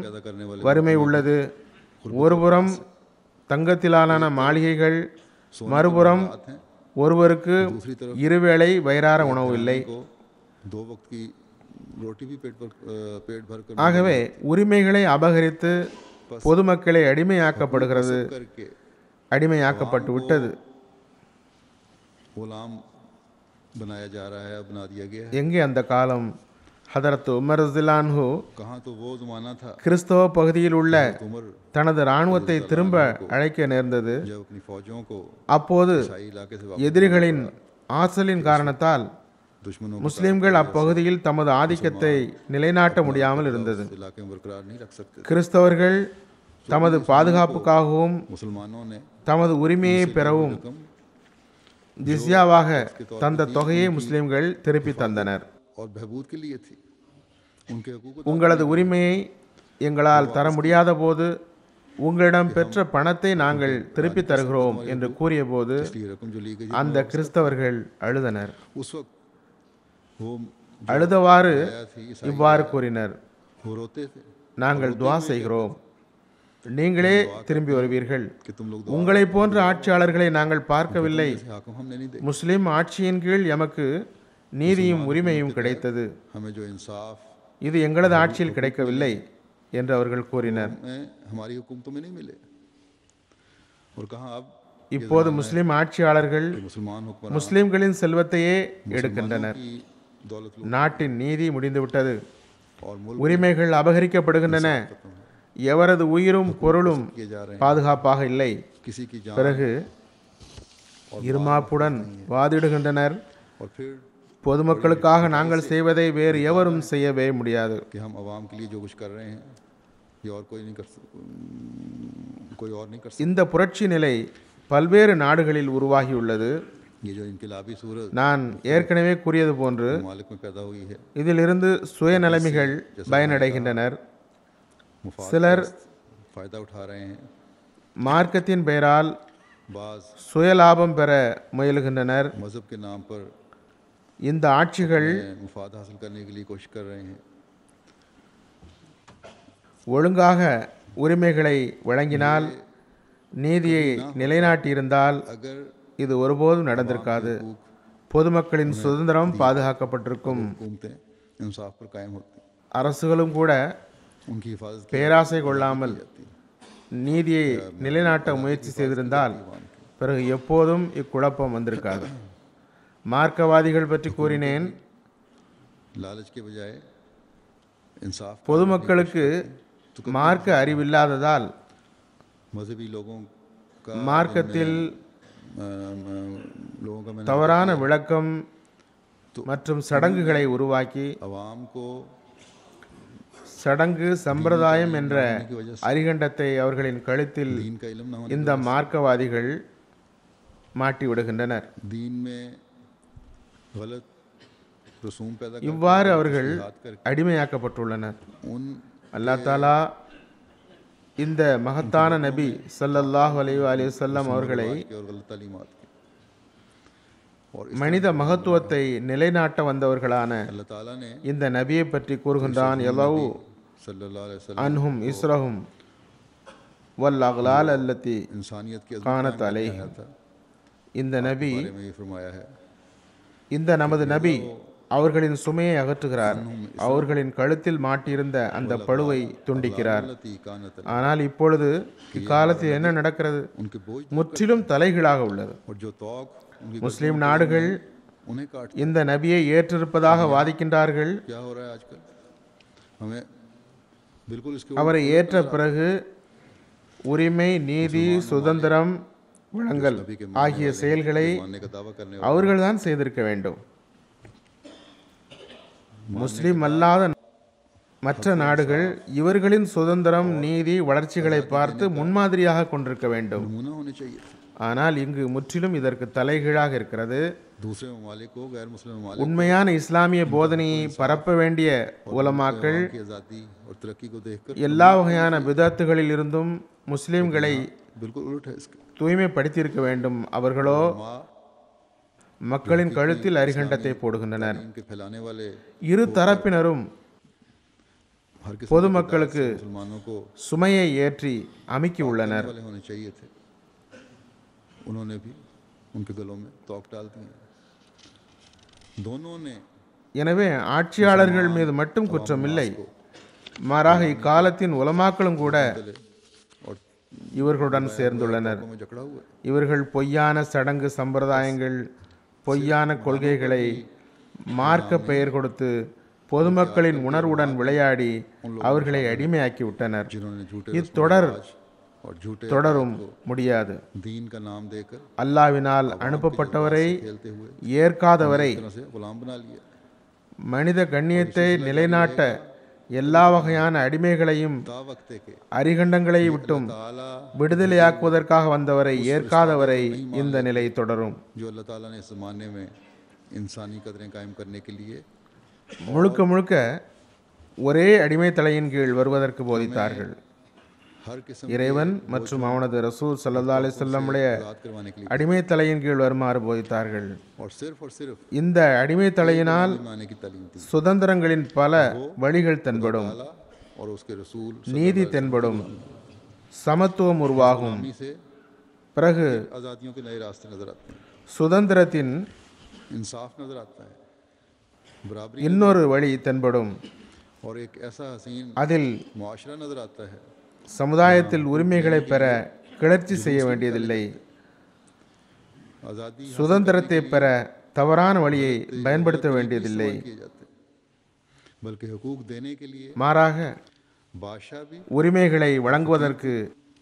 வறுமை உள்ளது. ஒருபுறம் தங்கத்திலான மாளிகைகள், மறுபுறம் ஒருவருக்கு இருவேளை வயிறார உணவு இல்லை. ஆகவே உரிமைகளை அபகரித்து பொதுமக்களை அடிமையாக்கப்படுகிறது, அடிமையாக்கப்பட்டு விட்டது. எங்கே அந்த காலம்? ஹதரத் உமர் ரலியல்லாஹு அன்ஹு கிறிஸ்தவ பகுதியில் உள்ள தனது இராணுவத்தை திரும்ப அழைக்க நேர்ந்தது. அப்போது எதிரிகளின் ஆசலின் காரணத்தால் முஸ்லிம்கள் அப்பகுதியில் தமது ஆதிக்கத்தை நிலைநாட்ட முடியாமல் இருந்தது. கிறிஸ்தவர்கள் தமது பாதுகாப்புக்காகவும் தமது உரிமையை பெறவும் ஜிஸ்யாவாக தந்த தொகையை முஸ்லிம்கள் திருப்பி தந்தனர். உங்களது உரிமையை எங்களால் தர முடியாத போது உங்களிடம் பெற்ற பணத்தை நாங்கள் திருப்பி தருகிறோம் என்று கூறியபோது इसलिए रकम जो ली गई அந்த கிறிஸ்தவர்கள் அழுதனர். उस वक्त वो அழுதவாறு आया थी ईसाई இவ்வாறு கூறினர், वो रोते थे நாங்கள் துவா செய்கிறோம், நீங்களே திரும்பி வருவீர்கள். कि तुम लोग உங்களை போன்ற ஆட்சியாளர்களை நாங்கள் பார்க்கவில்லை. से हाकिम हमने नहीं देखा, முஸ்லிம் ஆட்சியின் கீழ் எமக்கு நீதியும் உரிமையும் கிடைத்தது, हमें जो इंसाफ இது எங்களது ஆட்சியில் கிடைக்கவில்லை என்று அவர்கள் கூறினர். में हमारी हुकूमतों में नहीं मिले. और कहा अब இப்போது முஸ்லிம் ஆட்சியாளர்கள் मुसलमान हुक्मरान முஸ்லிம்களின் செல்வத்தையே எடுக்கின்றனர். की दौलत நாட்டின் நீதி முடிந்துவிட்டது, और मुल्क உரிமைகள் அபகரிக்கப்படுகின்றன, எவரது உயிரும் பொருளும் किए जा रहे हैं, பாதுகாப்பாக இல்லை. किसी की जान பிறகு இருமாப்புடன் வாதிடுகின்றனர், और फिर பொதுமக்களுக்காக நாங்கள் செய்வதை வேறு எவரும் செய்யவே முடியாது. कि हम आवाम के लिए जो कुछ कर रहे हैं ये और कोई नहीं कर कोई और नहीं कर सकता. இந்த புரட்சி நிலை பல்வேறு நாடுகளில் உருவாகியுள்ளது. ये जो इनकलाबी सूरत நான் ஏற்கனவே கூறியது போன்று मालिक में पैदा हुई है, இதிலிருந்து சுயநலமிகள் பயனடைகின்றனர். मुफाद சிலர் फ़ायदा उठा रहे हैं, மார்க்கத்தின் பெயரால் बाज சுயலாபம் பெற முயலுகின்றனர். मज़हब के नाम पर இந்த ஆட்சிகள் मुफाद हासिल करने के लिए कोशिश कर रहे हैं. ஒழுங்காக உரிமைகளை வழங்கினால், நீதியை நிலைநாட்டியிருந்தால் अगर இது ஒருபோதும் நடந்திருக்காது. பொதுமக்களின் சுதந்திரம் பாதுகாக்கப்பட்டிருக்கும். हुकूमतें इंसाफ पर कायम होती, அரசுகளும் கூட उनकी हिफाजत की பேராசை கொள்ளாமல் जाती. நீதியை நிலைநாட்ட முயற்சி செய்திருந்தால் பிறகு எப்போதும் இக்குழப்பம் வந்திருக்காது. மார்க்கவாதிகள் பற்றி கூறினேன். लालच के बजाय इंसाफ பொதுமக்களுக்கு மார்க்க அறிவில்லாததால் मजहबी लोगों का மார்க்கத்தில் लोगों का मैंने தவறான விளக்கம் மற்றும் சடங்குகளை உருவாக்கி अवाम को சடங்கு சம்பிரதாயம் என்ற அரிகண்டத்தை அவர்களின் கழுத்தில் दीन का इल्म न होने, இந்த மார்க்கவாதிகள் மாட்டி விடுகின்றனர். दीन में गलत रसूम पैदा करके இவ்வாறு அவர்கள் याद करके அடிமையாக்கப்பட்டுள்ளனர். उन அல்லாஹ் தாலா இந்த மகத்தான நபி ஸல்லல்லாஹு அலைஹி வஸல்லம் அவர்களை के और गलत तालीमात के और மனித மகத்துவத்தை நிலைநாட்ட வந்தவர்களான अल्लाह ताला ने இந்த நபியை பற்றி கூறுகின்றான், யலவு सल्लल्लाहु अलैहि वसल्लम அன்ஹும் இஸ்ரஹும் வல் அக்லால் அல்லத்தி इंसानियत की கானத் அலைஹிம். था இந்த நபி, बारे में ये फरमाया है, இந்த நமது நபி அவர்களின் சுமையை அகற்றுகிறார், அவர்களின் கழுத்தில் மாட்டியிருந்த அந்த பழுவை துண்டிக்கிறார். अल्लती कानत ஆனால் இப்பொழுது இக்காலத்தில் என்ன நடக்கிறது? उनके बोझ முற்றிலும் தலைகீழாக உள்ளது. और जो तौक उनकी முஸ்லிம் நாடுகள் उन्हें काट இந்த நபியை ஏற்றிருப்பதாக வாதிக்கின்றார்கள். क्या हो रहा है आजकल, हमें बिल्कुल इसके அவரை ஏற்ற பிறகு உரிமை, நீதி, சுதந்திரம் வழங்கல் ஆகிய செயல்களை मानने का दावा करने அவர்கள்தான் செய்திருக்க வேண்டும். முஸ்லிம் அல்லாத மற்ற நாடுகள் இவர்களின் சுதந்திரம், நீதி, வளர்ச்சிகளை பார்த்து முன்மாதிரியாக கொண்டிருக்க வேண்டும். नमूना होने चाहिए. ஆனால் இங்கு முற்றிலும் இதற்கு தலைகீழாக இருக்கிறது. दूसरे ममालिक को, गैर मुस्लिम ममालिक உண்மையான இஸ்லாமிய போதனையை பரப்ப வேண்டிய உலமாக்கள் की आज़ादी और तरक्की को देखकर எல்லா வகையான பிதத்துகளில் இருந்தும் முஸ்லிம்களை बिल्कुल उलट है इसके. தூய்மைப்படுத்தியிருக்க வேண்டும். அவர்களோ மக்களின் கழுத்தில் அரிகண்டத்தை போடுகின்றனர். इनके फैलाने वाले இரு தரப்பினரும் हर किस्म பொதுமக்களுக்கு के मुसलमानों को சுமையை ஏற்றி அமுக்கி உள்ளனர். वाले होने चाहिए थे, उन्होंने भी उनके गलों में तौक डाल दी. दोनों ने எனவே ஆட்சியாளர்கள் மீது மட்டும் குற்றம் இல்லை, மாறாக இக்காலத்தின் உலமாக்களும் கூட और இவர்களுடன் சேர்ந்துள்ளனர். में जकड़ा हुआ. இவர்கள் பொய்யான சடங்கு சம்பிரதாயங்கள், பொய்யான கொள்கைகளை மார்க்க பெயர் கொடுத்து பொதுமக்களின் உணர்வுடன் விளையாடி அவர்களை அடிமையாக்கி விட்டனர். जिन्होंने झूठे இத்தொடர் और झूठे தொடரும் முடியாது. दीन का नाम देकर அல்லாஹ்வினால் அனுப்பப்பட்டவரை खेलते हुए ஏற்காதவரை तरह से गुलाम बना लिया. மனித கண்ணியத்தை நிலைநாட்ட எல்லா வகையான அடிமைகளையும் ता वक्ते के அரிகண்டங்களை விட்டும் ताला விடுதலையாக்குவதற்காக வந்தவரை ஏற்காதவரை இந்த நிலை தொடரும். जो अल्लाह ताला ने इस ज़माने में इंसानी कदरें कायम करने के लिए முழுக்க முழுக்க ஒரே அடிமை தலையின் கீழ் வருவதற்கு போதித்தார்கள். हर किस्म இறைவன் மற்றும் அவனது ரசூல் ஸல்லல்லாஹு அலைஹி வஸல்லம் உடைய आज़ाद करवाने के लिए அடிமை தலையின் கீழ் வருமாறு போதித்தார்கள். और सिर्फ இந்த அடிமை தலையினால் माने की तालीम थी। சுதந்திரங்களின் பல வழிகள் தென்படும், ताला और उसके रसूल நீதி தென்படும், சமத்துவம் உருவாகும். गुलामी से பிறகு आज़ादियों के नए रास्ते नजर आते हैं, சுதந்திரத்தின் इंसाफ नजर आता है, बराबरी இன்னொரு வழி தென்படும். और एक ऐसा हसीन அதில் मुआशरा नजर आता है। சமுதாயத்தில் உரிமைகளை பெற கிளர்ச்சி செய்ய வேண்டியதில்லை. आज़ादी சுதந்திரத்தை பெற தவறான வழியை பயன்படுத்த வேண்டியதில்லை. किए जाते हैं, बल्कि हुकूक देने के लिए மாறாக बादशाह भी உரிமைகளை வழங்குவதற்கு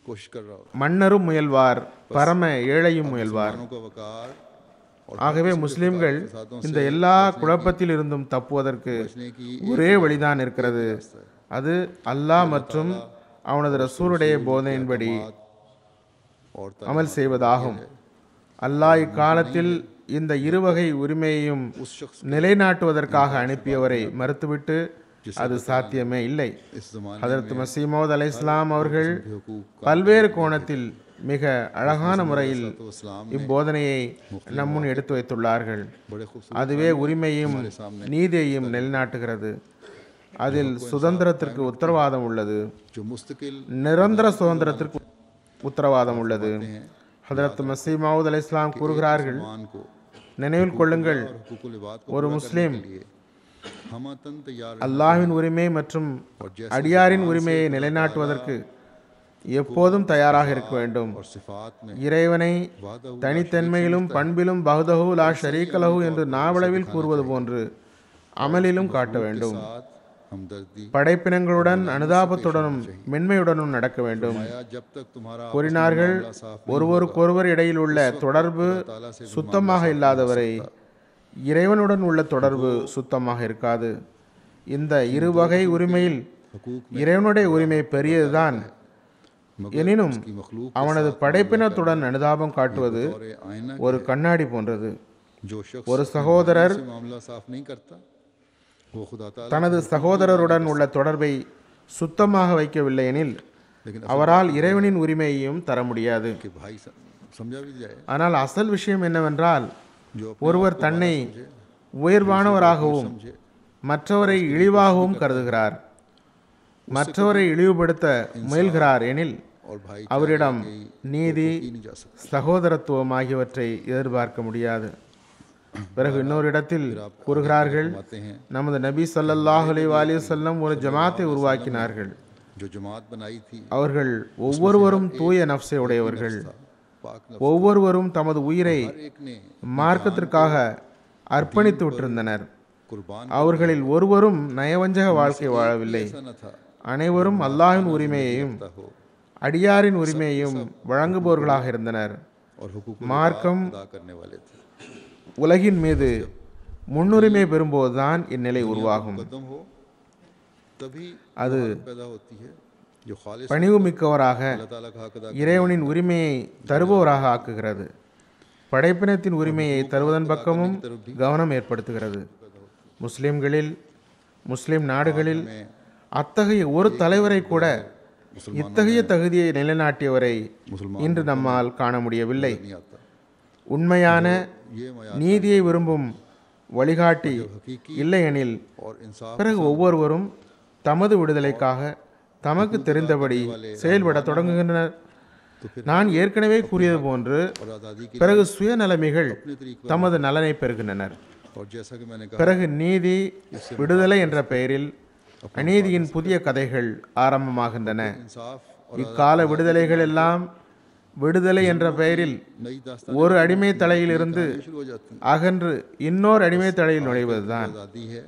कोशिश कर रहा होता மன்னரும் முயல்வார், பரம ஏழையும் முயல்வார். है। का वकार और ஆகவே முஸ்லிம்கள் இந்த எல்லா குழப்பத்தில் இருந்தும் தப்புவதற்கு बचने की ஒரே வழிதான் இருக்கிறது. அது அல்லாஹ் மற்றும் அவனது ரசூலுடைய போதனையின்படி और அமல் செய்வதாகும். அல்லாஹ் இக்காலத்தில் இந்த இருவகை உரிமையையும் उस शख्स நிலைநாட்டுவதற்காக அனுப்பியவரை மறுத்துவிட்டு அது சாத்தியமே இல்லை. इस जमाने ஹதரத் மஸீஹ் மவ்ஊத் அலைஹிஸ்ஸலாம் அவர்கள் के हुकूक பல்வேறு கோணத்தில் மிக அழகான முறையில் तो इस्लाम இப்போதனையை நம்முன் எடுத்து வைத்துள்ளார்கள். बड़े खूबसूरत அதுவே உரிமையும் நீதியையும் நிலைநாட்டுகிறது. அதில் சுதந்திரத்திற்கு உத்தரவாதம் உள்ளது, जो मुस्तकिल நிரந்தர சுதந்திரத்திற்கு உத்தரவாதம் உள்ளது. ஹதரத் மஸீஹ் மவ்ஊத் அலைஹிஸ்ஸலாம் கூறுகிறார்கள், मान को நினைவில் கொள்ளுங்கள், और हुकूकुल इबाद को ஒரு முஸ்லிம் हमतन तैयार அல்லாஹ்வின் உரிமை மற்றும் அடியாரின் உரிமையை நிலைநாட்டுவதற்கு எப்போதும் தயாராக இருக்க வேண்டும். और सिफात में இறைவனை वादा தனித்தன்மையிலும் பண்பிலும் பஹ்தஹு லா ஷரீக லஹு என்று நாவளவில் கூறுவது போன்று அமலிலும் காட்ட வேண்டும். साथ हमदर्दी படைப்பினங்களுடன் அனுதாபத்துடனும் மென்மையுடனும் நடக்க வேண்டும். आया जब तक तुम्हारा கூறினார்கள், ஒருவருக்கொருவர் இடையில் உள்ள தொடர்பு சுத்தமாக இல்லாதவரை இறைவனுடன் உள்ள தொடர்பு சுத்தமாக இருக்காது. இந்த இருவகை உரிமையில் हुकूक இறைவனுடைய உரிமை பெரியதுதான். எனினும் की मखलूक அவனது படைப்பினத்துடன் அனுதாபம் காட்டுவது और आईना ஒரு கண்ணாடி போன்றது. जो शख्स ஒரு சகோதரர் से मामला साफ नहीं करता वो खुदा ताला தனது சகோதரருடன் உள்ள தொடர்பை சுத்தமாக வைக்கவில்லை எனில் लेकिन அவரால் இறைவனின் உரிமையையும் தர முடியாது. कि भाई समझा भी जाए ஆனால் அசல் விஷயம் என்னவென்றால், जो ஒருவர் தன்னை உயர்வானவராகவும் மற்றவரை இழிவாகவும் கருதுகிறார், மற்றவரை இழிவுபடுத்த முயல்கிறார் எனில் और भाई அவரிடம் நீதி, नहीं जा सकता। சகோதரத்துவம் ஆகியவற்றை எதிர்பார்க்க முடியாது. பிறகு இன்னொரு இடத்தில் கூறுகிறார்கள், आते हैं நமது நபி ஸல்லல்லாஹு அலைஹி வஸல்லம் ஒரு ஜமாத்தை உருவாக்கினார்கள். जो जमात बनाई थी அவர்கள் ஒவ்வொருவரும் தூய நஃப்ஸை உடையவர்கள். पाक नफ्स ஒவ்வொருவரும் தமது உயிரை हर एक ने மார்க்கத்திற்காக அர்ப்பணித்து விட்டிருந்தனர். कुर्बान அவர்களில் ஒருவரும் நயவஞ்சக வாழ்க்கை வாழவில்லை. ऐसा न था அனைவரும் அல்லாஹ்வின் உரிமையையும் हो அடியாரின் உரிமையையும் வழங்குபவர்களாக இருந்தனர். और हुकूक மார்க்கம் अदा करने वाले थे। உலகின் மீது முன்னுரிமை பெறும்போதுதான் இந்நிலை உருவாகும். कदम हो तभी அது पैदा होती है जो खालिस பணிவு மிக்கவராக अल्लाह ताला का हक अदा இறைவனின் உரிமையை தருபவராக ஆக்குகிறது. படைப்பினத்தின் உரிமையை தருவதன் பக்கமும் கவனம் ஏற்படுத்துகிறது. முஸ்லிம்களில், முஸ்லிம் நாடுகளில் அத்தகைய ஒரு தலைவரை கூட இத்தகைய தகுதியை நிலைநாட்டியவரை இன்று நம்மால் காண முடியவில்லை. नहीं आता। உண்மையான ये मया நீதியை விரும்பும் வழிகாட்டி இல்லையெனில் और इंसाफ பிறகு ஒவ்வொருவரும் தமது விடுதலைக்காக தமக்கு தெரிந்தபடி செயல்பட தொடங்குகின்றனர். நான் ஏற்கனவே கூறியது போன்று और आज़ादी के பிறகு சுயநலமிகள் अपने तरीके தமது நலனை பெறுகின்றனர். और जैसा कि मैंने कहा பிறகு நீதி, விடுதலை என்ற பெயரில் அநீதியின் புதிய கதைகள் ஆரம்பமாகின்றன. इंसाफ இக்கால விடுதலைகள் எல்லாம் விடுதலை என்ற பெயரில் नई दास्तान ஒரு அடிமை தலையில் இருந்து शुरू हो जाती है। அகன்று இன்னொரு அடிமை தலையில் நுழைவதுதான். आज़ादी है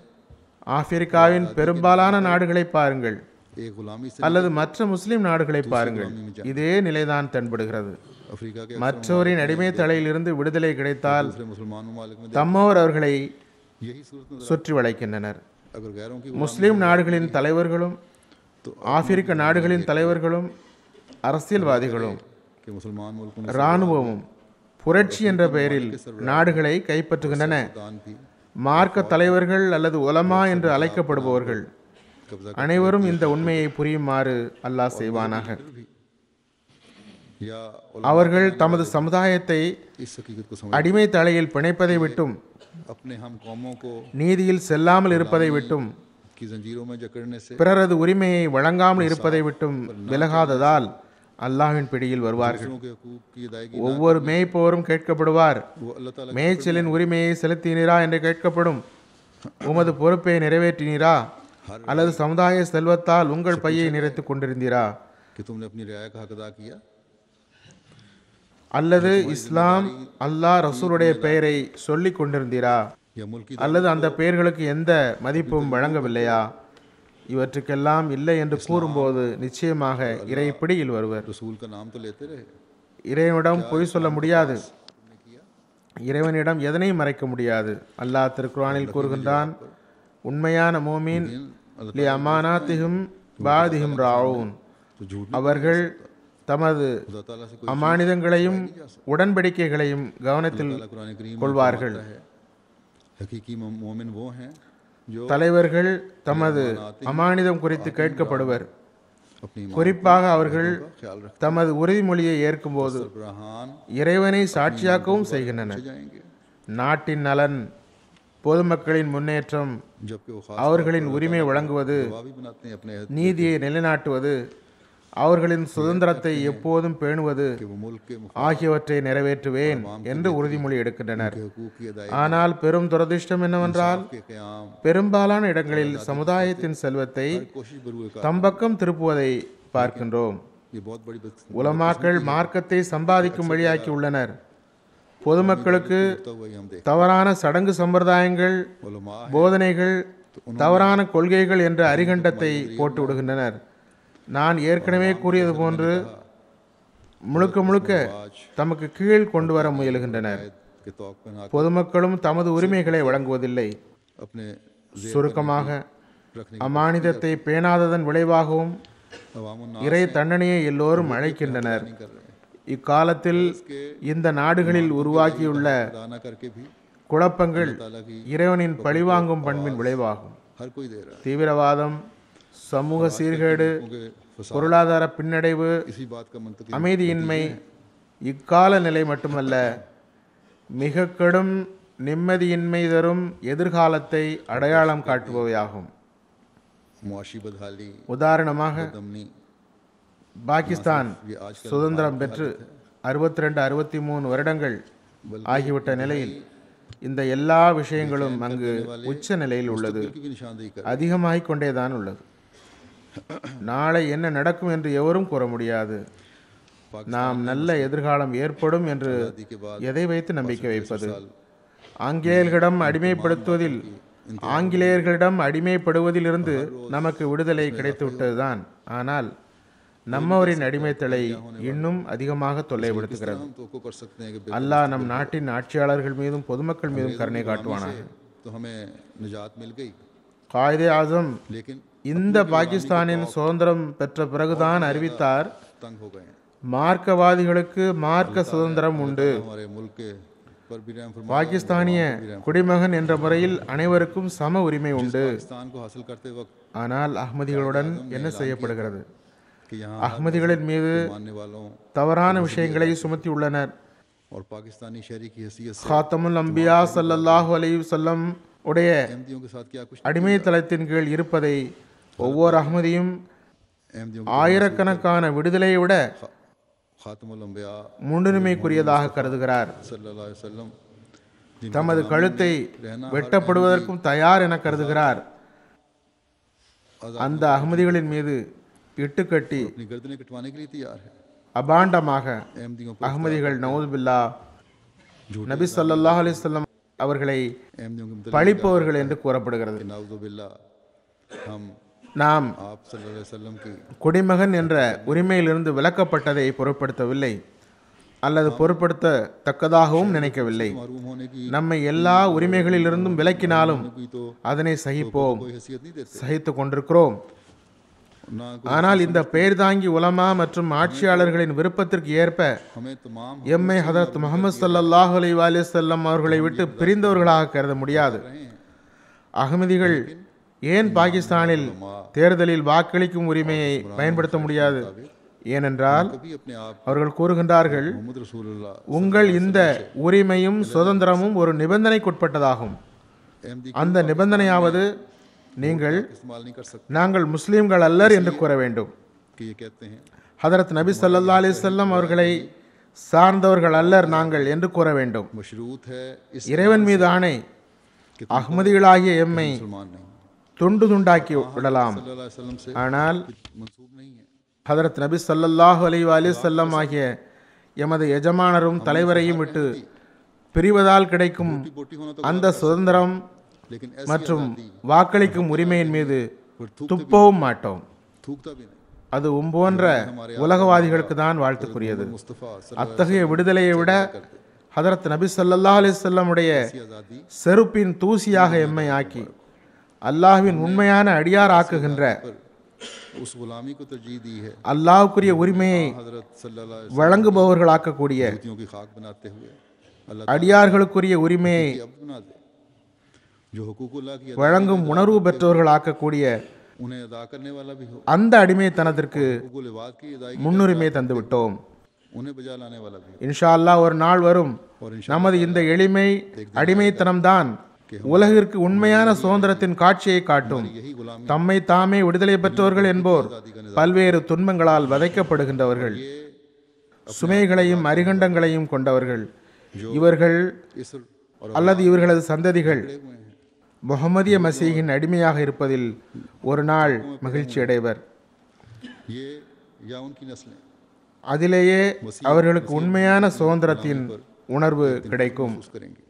ஆப்பிரிக்காவின் பெரும்பாலான நாடுகளை பாருங்கள், एक गुलामी से அல்லது மற்ற முஸ்லிம் நாடுகளை பாருங்கள், இதே நிலைதான் தென்படுகிறது. अफ्रीका के மற்றவரின் அடிமை தலையிலிருந்து விடுதலை கிடைத்தால் दूसरे मुसलमान ममालिक में தம்மவர் அவர்களை यही सूरत नजर சுற்றி வளைக்கின்றனர். अगर गैरों की முஸ்லிம் நாடுகளின் தலைவர்களும் ஆப்பிரிக்க நாடுகளின் தலைவர்களும் அரசியல்வாதிகளும் कि मुसलमान मुल्कों में இராணுவமும் புரட்சி என்ற பெயரில் நாடுகளை கைப்பற்றுகின்றன. दान थी மார்க்க தலைவர்கள் அல்லது உலமா என்று அழைக்கப்படுபவர்கள் कब्जा அனைவரும் இந்த உண்மையை புரியுமாறு அல்லாஹ் செய்வானாக. भी या அவர்கள் தமது சமுதாயத்தை इस हकीकत को समझ அடிமை தலையில் பிணைப்பதை விட்டும் अपने हम कौमों को நீதியில் செல்லாமல் இருப்பதை விட்டும் की जंजीरों में जकड़ने से பிறரது உரிமையை வழங்காமல் இருப்பதை விட்டும் விலகாததால் அல்லாஹ்வின் பிடியில் வருவார்கள். दूसरों के हकूक की अदायगी ஒவ்வொரு மேய்ப்போரும் கேட்கப்படுவார், वो अल्लाह ताला மேய்ச்சலின் உரிமையை செலுத்தினீரா என்று கேட்கப்படும். உமது பொறுப்பை நிறைவேற்றினீரா அல்லது சமுதாய செல்வத்தால் உங்கள் பையை நிறைத்துக் கொண்டிருந்தீரா कि तुमने अपनी रियाया का हक अदा किया அல்லது இஸ்லாம் அல்லாஹ் ரசூலுடைய பெயரை சொல்லிக் கொண்டிருந்தீரா या मुल्क की அல்லது அந்த பெயர்களுக்கு எந்த மதிப்பும் வழங்கவில்லையா? இவற்றுக்கெல்லாம் இல்லை என்று கூறும்போது நிச்சயமாக இறை பிடியில் வருவர். रसूल का नाम तो लेते रहे இறைவனிடம் பொய் சொல்ல முடியாது, இறைவனிடம் எதனையும் மறைக்க முடியாது. அல்லாஹ் திருக்குர்ஆனில் கூறுகின்றான், உண்மையான மோமீன் லி அமானாத்திஹும் பாதிஹும் ராவூன், तो झूठ அவர்கள் தமது खुदा ताला से कोई அமானிதங்களையும் உடன்படிக்கைகளையும் கவனத்தில் ताला कुरान करीम में கொள்வார்கள். फरमाता है, हकीकी मोमिन वो हैं जो தலைவர்கள் தமது அமானிதம் குறித்து கேட்கப்படுவர். अपनी குறிப்பாக அவர்கள் ख्याल रख தமது உறுதிமொழியை ஏற்கும்போது सरबराहान இறைவனை சாட்சியாக்கவும் செய்கின்றனர். जाएंगे நாட்டின் நலன், பொதுமக்களின் முன்னேற்றம், जबकि वो खास அவர்களின் உரிமை வழங்குவது, भी बनाते हैं अपने நீதியை நிலைநாட்டுவது, அவர்களின் சுதந்திரத்தை எப்போதும் பேணுவது कि वो मुल्क के ஆகியவற்றை நிறைவேற்றுவேன் என்று உறுதிமொழி எடுக்கின்றனர். हकूक की अदायगी ஆனால் பெரும் துரதிர்ஷ்டம் என்னவென்றால் के क़याम பெரும்பாலான இடங்களில் சமுதாயத்தின் செல்வத்தை कोशिश बरूए தம் பக்கம் திருப்புவதை பார்க்கின்றோம். ये बहुत बड़ी உலமாக்கள் மார்க்கத்தை சம்பாதிக்கும் வழியாக்கி உள்ளனர். பொதுமக்களுக்கு बदता हुआ हम देख தவறான சடங்கு சம்பிரதாயங்கள், उलमा போதனைகள், தவறான கொள்கைகள் என்ற அரிகண்டத்தை போட்டு விடுகின்றனர். நான் ஏற்கனவே கூறியது போன்று முழுக்க முழுக்க தமக்கு கீழ் கொண்டு வர முயலுகின்றனர். के तौक पर ना பொதுமக்களும் தமது உரிமைகளை வழங்குவதில்லை. अपने சுருக்கமாக அமானிதத்தை பேணாததன் விளைவாகவும் अवामुन இறை தண்டனையை எல்லோரும் அழைக்கின்றனர். कर रहे हैं இக்காலத்தில் இந்த நாடுகளில் உருவாகியுள்ள अदा न करके भी குழப்பங்கள் ताला की இறைவனின் பழிவாங்கும் பண்பின் விளைவாகும். हर कोई दे रहा தீவிரவாதம், சமூக சீர்கேடு, है क्योंकि பொருளாதார பின்னடைவு, इसी बात का मंतकी அமைதியின்மை இக்கால நிலை மட்டுமல்ல, மிக கடும் நிம்மதியின்மை தரும் எதிர்காலத்தை அடையாளம் காட்டுபவையாகும். मुआशी बदहाली உதாரணமாக दमनी பாகிஸ்தான் சுதந்திரம் பெற்று 62-63 வருடங்கள் ஆகிவிட்ட நிலையில் இந்த எல்லா விஷயங்களும் அங்கு உச்ச நிலையில் உள்ளது, की भी निशानदेही कर அதிகமாகிக் கொண்டேதான் உள்ளது. நாளை என்ன நடக்கும் என்று எவரும் கூற முடியாது. நாம் நல்ல எதிர்காலம் ஏற்படும் என்று के बाद எதை வைத்து நம்பிக்கை வைப்பது? ஆங்கிலேயர்களிடம் அடிமைப்படுத்துவதில் ஆங்கிலேயர்களிடம் அடிமைப்படுவதிலிருந்து நமக்கு விடுதலை கிடைத்துவிட்டதுதான். ஆனால் நம்மவரின் அடிமைத்தலை இன்னும் அதிகமாக தொல்லைப்படுத்துகிறது. हम तो को कर सकते हैं कि அல்லாஹ் நம் நாட்டின் ஆட்சியாளர்கள் மீதும் பொதுமக்கள் மீதும் கருணை காட்டுவானாக. तो हमें निजात मिल गई காயிதே ஆசம் लेकिन இந்த பாகிஸ்தானின் சுதந்திரம் பெற்ற பிறகுதான் அறிவித்தார், तंग हो गए हैं மார்க்கவாதிகளுக்கு மார்க்க சுதந்திரம் உண்டு. हमारे मुल्क के पर भी रहम फरमा பாகிஸ்தானிய குடிமகன் என்ற முறையில் அனைவருக்கும் சம உரிமை உண்டு. पाकिस्तान को हासिल करते वक्त ஆனால் அஹ்மதிகளுடன் என்ன செய்யப்படுகிறது? कि यहाँ அஹ்மதிகளின் மீது मानने वालों தவறான விஷயங்களை சுமத்தி உள்ளனர். और पाकिस्तानी शहरी की हैसियत से खातमुल அம்பியா ஸல்லல்லாஹு அலைஹி வஸல்லம் உடைய अहमदियों के साथ क्या कुछ அடிமைத்தளத்தின் கீழ் இருப்பதை ஒவ்வொரு அஹ்மதியும் अहमदियों ஆயிரக்கணக்கான விடுதலையை விட खातमुल अंबिया முன்னுரிமைக்குரியதாக கருதுகிறார். सल्लल्लाहु अलैहि वसल्लम தமது கழுத்தை வெட்டப்படுவதற்கும் தயார் என கருதுகிறார். அந்த அகமதிகளின் மீது இட்டுக்கட்டி अपनी गर्दनें कटवाने के लिए तैयार है அபாண்டமாக अहमदियों को அகமதிகள் நவுதுபில்லா நபி ஸல்லல்லாஹு அலைஹி வஸல்லம் அவர்களை अहमदियों के मतलब பழிப்பவர்கள் என்று கூறப்படுகிறது. नाउजुबिल्ला हम நாம் आप सल्लल्लाहु अलैहि वसल्लम की குடிமகன் என்ற உரிமையிலிருந்து விலக்கப்பட்டதை பொருட்படுத்தவில்லை அல்லது பொருட்படுத்தத்தக்கதாகவும் நினைக்கவில்லை. महरूम होने की நம்மை எல்லா உரிமைகளிலிருந்தும் விலக்கினாலும் कोई तो அதனை சகிப்போம், कोई हैसियत नहीं देते சகித்து கொண்டிருக்கிறோம். ना ஆனால் இந்த பெயர் தாங்கி உலமா மற்றும் ஆட்சியாளர்களின் விருப்பத்திற்கு ஏற்ப हमें तमाम எம்மை ஹதரத் முஹம்மது ஸல்லல்லாஹு அலைஹி வஸல்லம் அவர்களை விட்டு பிரிந்தவர்களாக கருத முடியாது. रहे हैं அகமதிகள் ஏன் பாகிஸ்தானில் தேர்தலில் வாக்களிக்கும் உரிமையை பயன்படுத்த முடியாது? ஏனென்றால் कभी अपने आप அவர்கள் கூறுகின்றார்கள், मोहम्मद रसूलुल्लाह உங்கள் இந்த உரிமையும் சுதந்திரமும் ஒரு நிபந்தனைக்குட்பட்டதாகும். अहमदी அந்த நிபந்தனையாவது, நீங்கள் इस्तेमाल नहीं कर सकते நாங்கள் முஸ்லிம்கள் அல்லர் என்று கூற வேண்டும். कि ये कहते हैं ஹதரத் நபி ஸல்லல்லாஹு அலைஹி வஸல்லம் அவர்களை சார்ந்தவர்கள் அல்லர் நாங்கள் என்று கூற வேண்டும். मशरूत है इस இறைவன் மீது ஆணை, அஹ்மதிகளாகிய எம்மை मुसलमान नहीं துண்டு துண்டாக்கி விடலாம். सल्लल्लाहु अलैहि वसल्लम से ஆனால் मंसूब नहीं है। ஹதரத் நபி ஸல்லல்லாஹு அலைஹி வஸல்லம் ஆகிய எமது எஜமானரும் தலைவரையும் விட்டு பிரிவதால் கிடைக்கும் बोटी होना तो அந்த சுதந்திரம் लेकिन ऐसी மற்றும் வாக்களிக்கும் உரிமையின் மீது पर துப்பவும் மாட்டோம். थूकता भी नहीं। அது போன்ற உலகவாதிகளுக்கு தான் வாழ்த்துக்குரியது. मुस्तफ़ा அத்தகைய விடுதலையை விட ஹதரத் நபி ஸல்லல்லாஹு அலைஹி வஸல்லமுடைய आज़ादी செருப்பின் தூசியாக எம்மை ஆக்கி அல்லாஹ்வின் உண்மையான அடியார் ஆக்குகின்ற, पर उस गुलामी को तरजीह दी है। அல்லாஹ்வுக்குரிய உரிமையை हज़रत सल्लल्लाहु अलैहि வழங்குபவர்கள் ஆக்கக்கூடிய, वसल्लम की खाक बनाते हुए अल्लाह அடியார்களுக்குரிய உரிமையை की अब्द बना दे जो हुकूकुल्लाह की வழங்கும் உணர்வு பெற்றவர்கள் ஆக்கக்கூடிய उन्हें अदा करने वाला भी हो। அந்த அடிமைத்தனத்திற்கு हुकूकुल इबाद की अदायगी முன்னுரிமை தந்து விட்டோம். उन्हें बजा लाने वाला भी हो। இன்ஷா அல்லாஹ் ஒரு நாள் வரும், और நமது இந்த எளிமை அடிமைத்தனம்தான் உலகிற்கு உண்மையான சுதந்திரத்தின் காட்சியை காட்டும். यही गुलामी தம்மை தாமே விடுதலை பெற்றவர்கள் என்போர் பல்வேறு துன்பங்களால் வதைக்கப்படுகின்றவர்கள், சுமைகளையும் அரிகண்டங்களையும் கொண்டவர்கள். இவர்கள் इसर और அல்லது இவர்களது சந்ததிகள் हुए हैं। முஹம்மதிய மசீஹின் அடிமையாக இருப்பதில் ஒரு நாள் மகிழ்ச்சி அடைவர். ये या उनकी नस्लें அதிலேயே அவர்களுக்கு உண்மையான சுதந்திரத்தின் உணர்வு கிடைக்கும். महसूस करेंगे।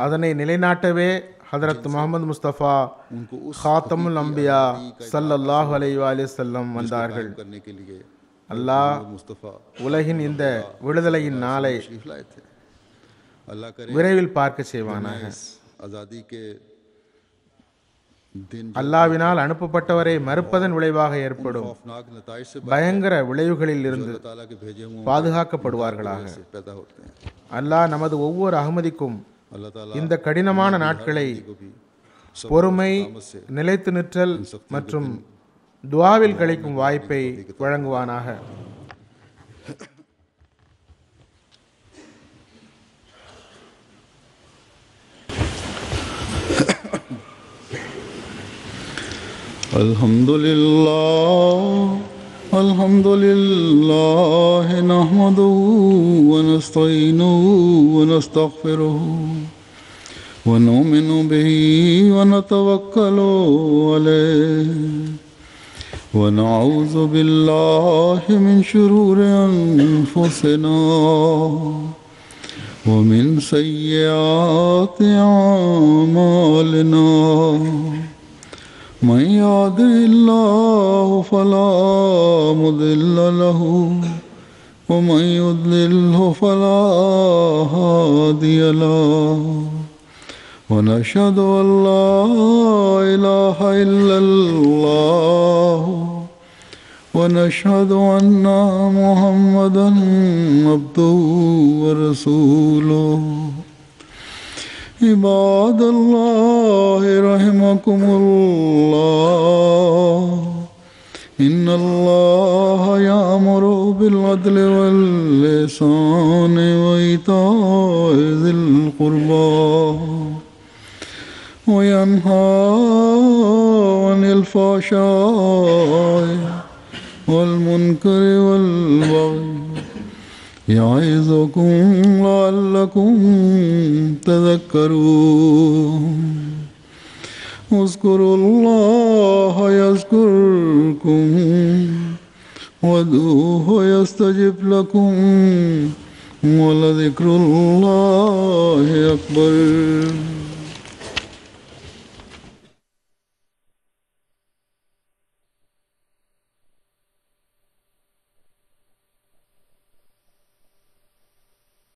அதனை நிலைநாட்டவே ஹதரத் முஹம்மது முஸ்தபா उनको उस खातमुल अंबिया ஸல்லல்லாஹு அலைஹி வஸல்லம் வந்தார்கள். करने के लिए அல்லாஹ் मुस्तफ़ा உலகின் இந்த விடுதலையின் நாளை तशरीफ लाए थे। अल्लाह करे விரைவில் பார்க்க செய்வானாக. इस आज़ादी के दिन அல்லாஹ்வினால் அனுப்பப்பட்டவரை மறுப்பதன் விளைவாக ஏற்படும் खौफनाक नताइज से பயங்கர விளைவுகளில் இருந்து अल्लाह ताला के भेजे हुए பாதுகாக்கப்படுவார்களாக. से पैदा होते हैं। அல்லாஹ் நமது ஒவ்வொரு அகமதிக்கும் अल्लाह ताला இந்த கடினமான நாட்களை को भी பொறுமை, நிலைத்து நிற்றல் மற்றும் துஆவில் கழிக்கும் வாய்ப்பை வழங்குவானாக. الحمد لله نحمده ونستعينه ونستغفره ونؤمن به ونتوكل عليه ونعوذ بالله من شرور أنفسنا ومن سيئات أعمالنا من يهده الله فلا مضل له ومن يضلله فلا هادي له ونشهد أن لا إله إلا الله ونشهد أن محمدا عبده ورسوله عباد الله رحمكم الله إن الله يأمر بالعدل والإحسان وإيتاء ذي القربى وينهى عن الفحشاء والمنكر والبغي يعظكم لعلكم تذكرون اذكروا الله يذكركم وادعوه يستجب لكم ولذكر الله أكبر.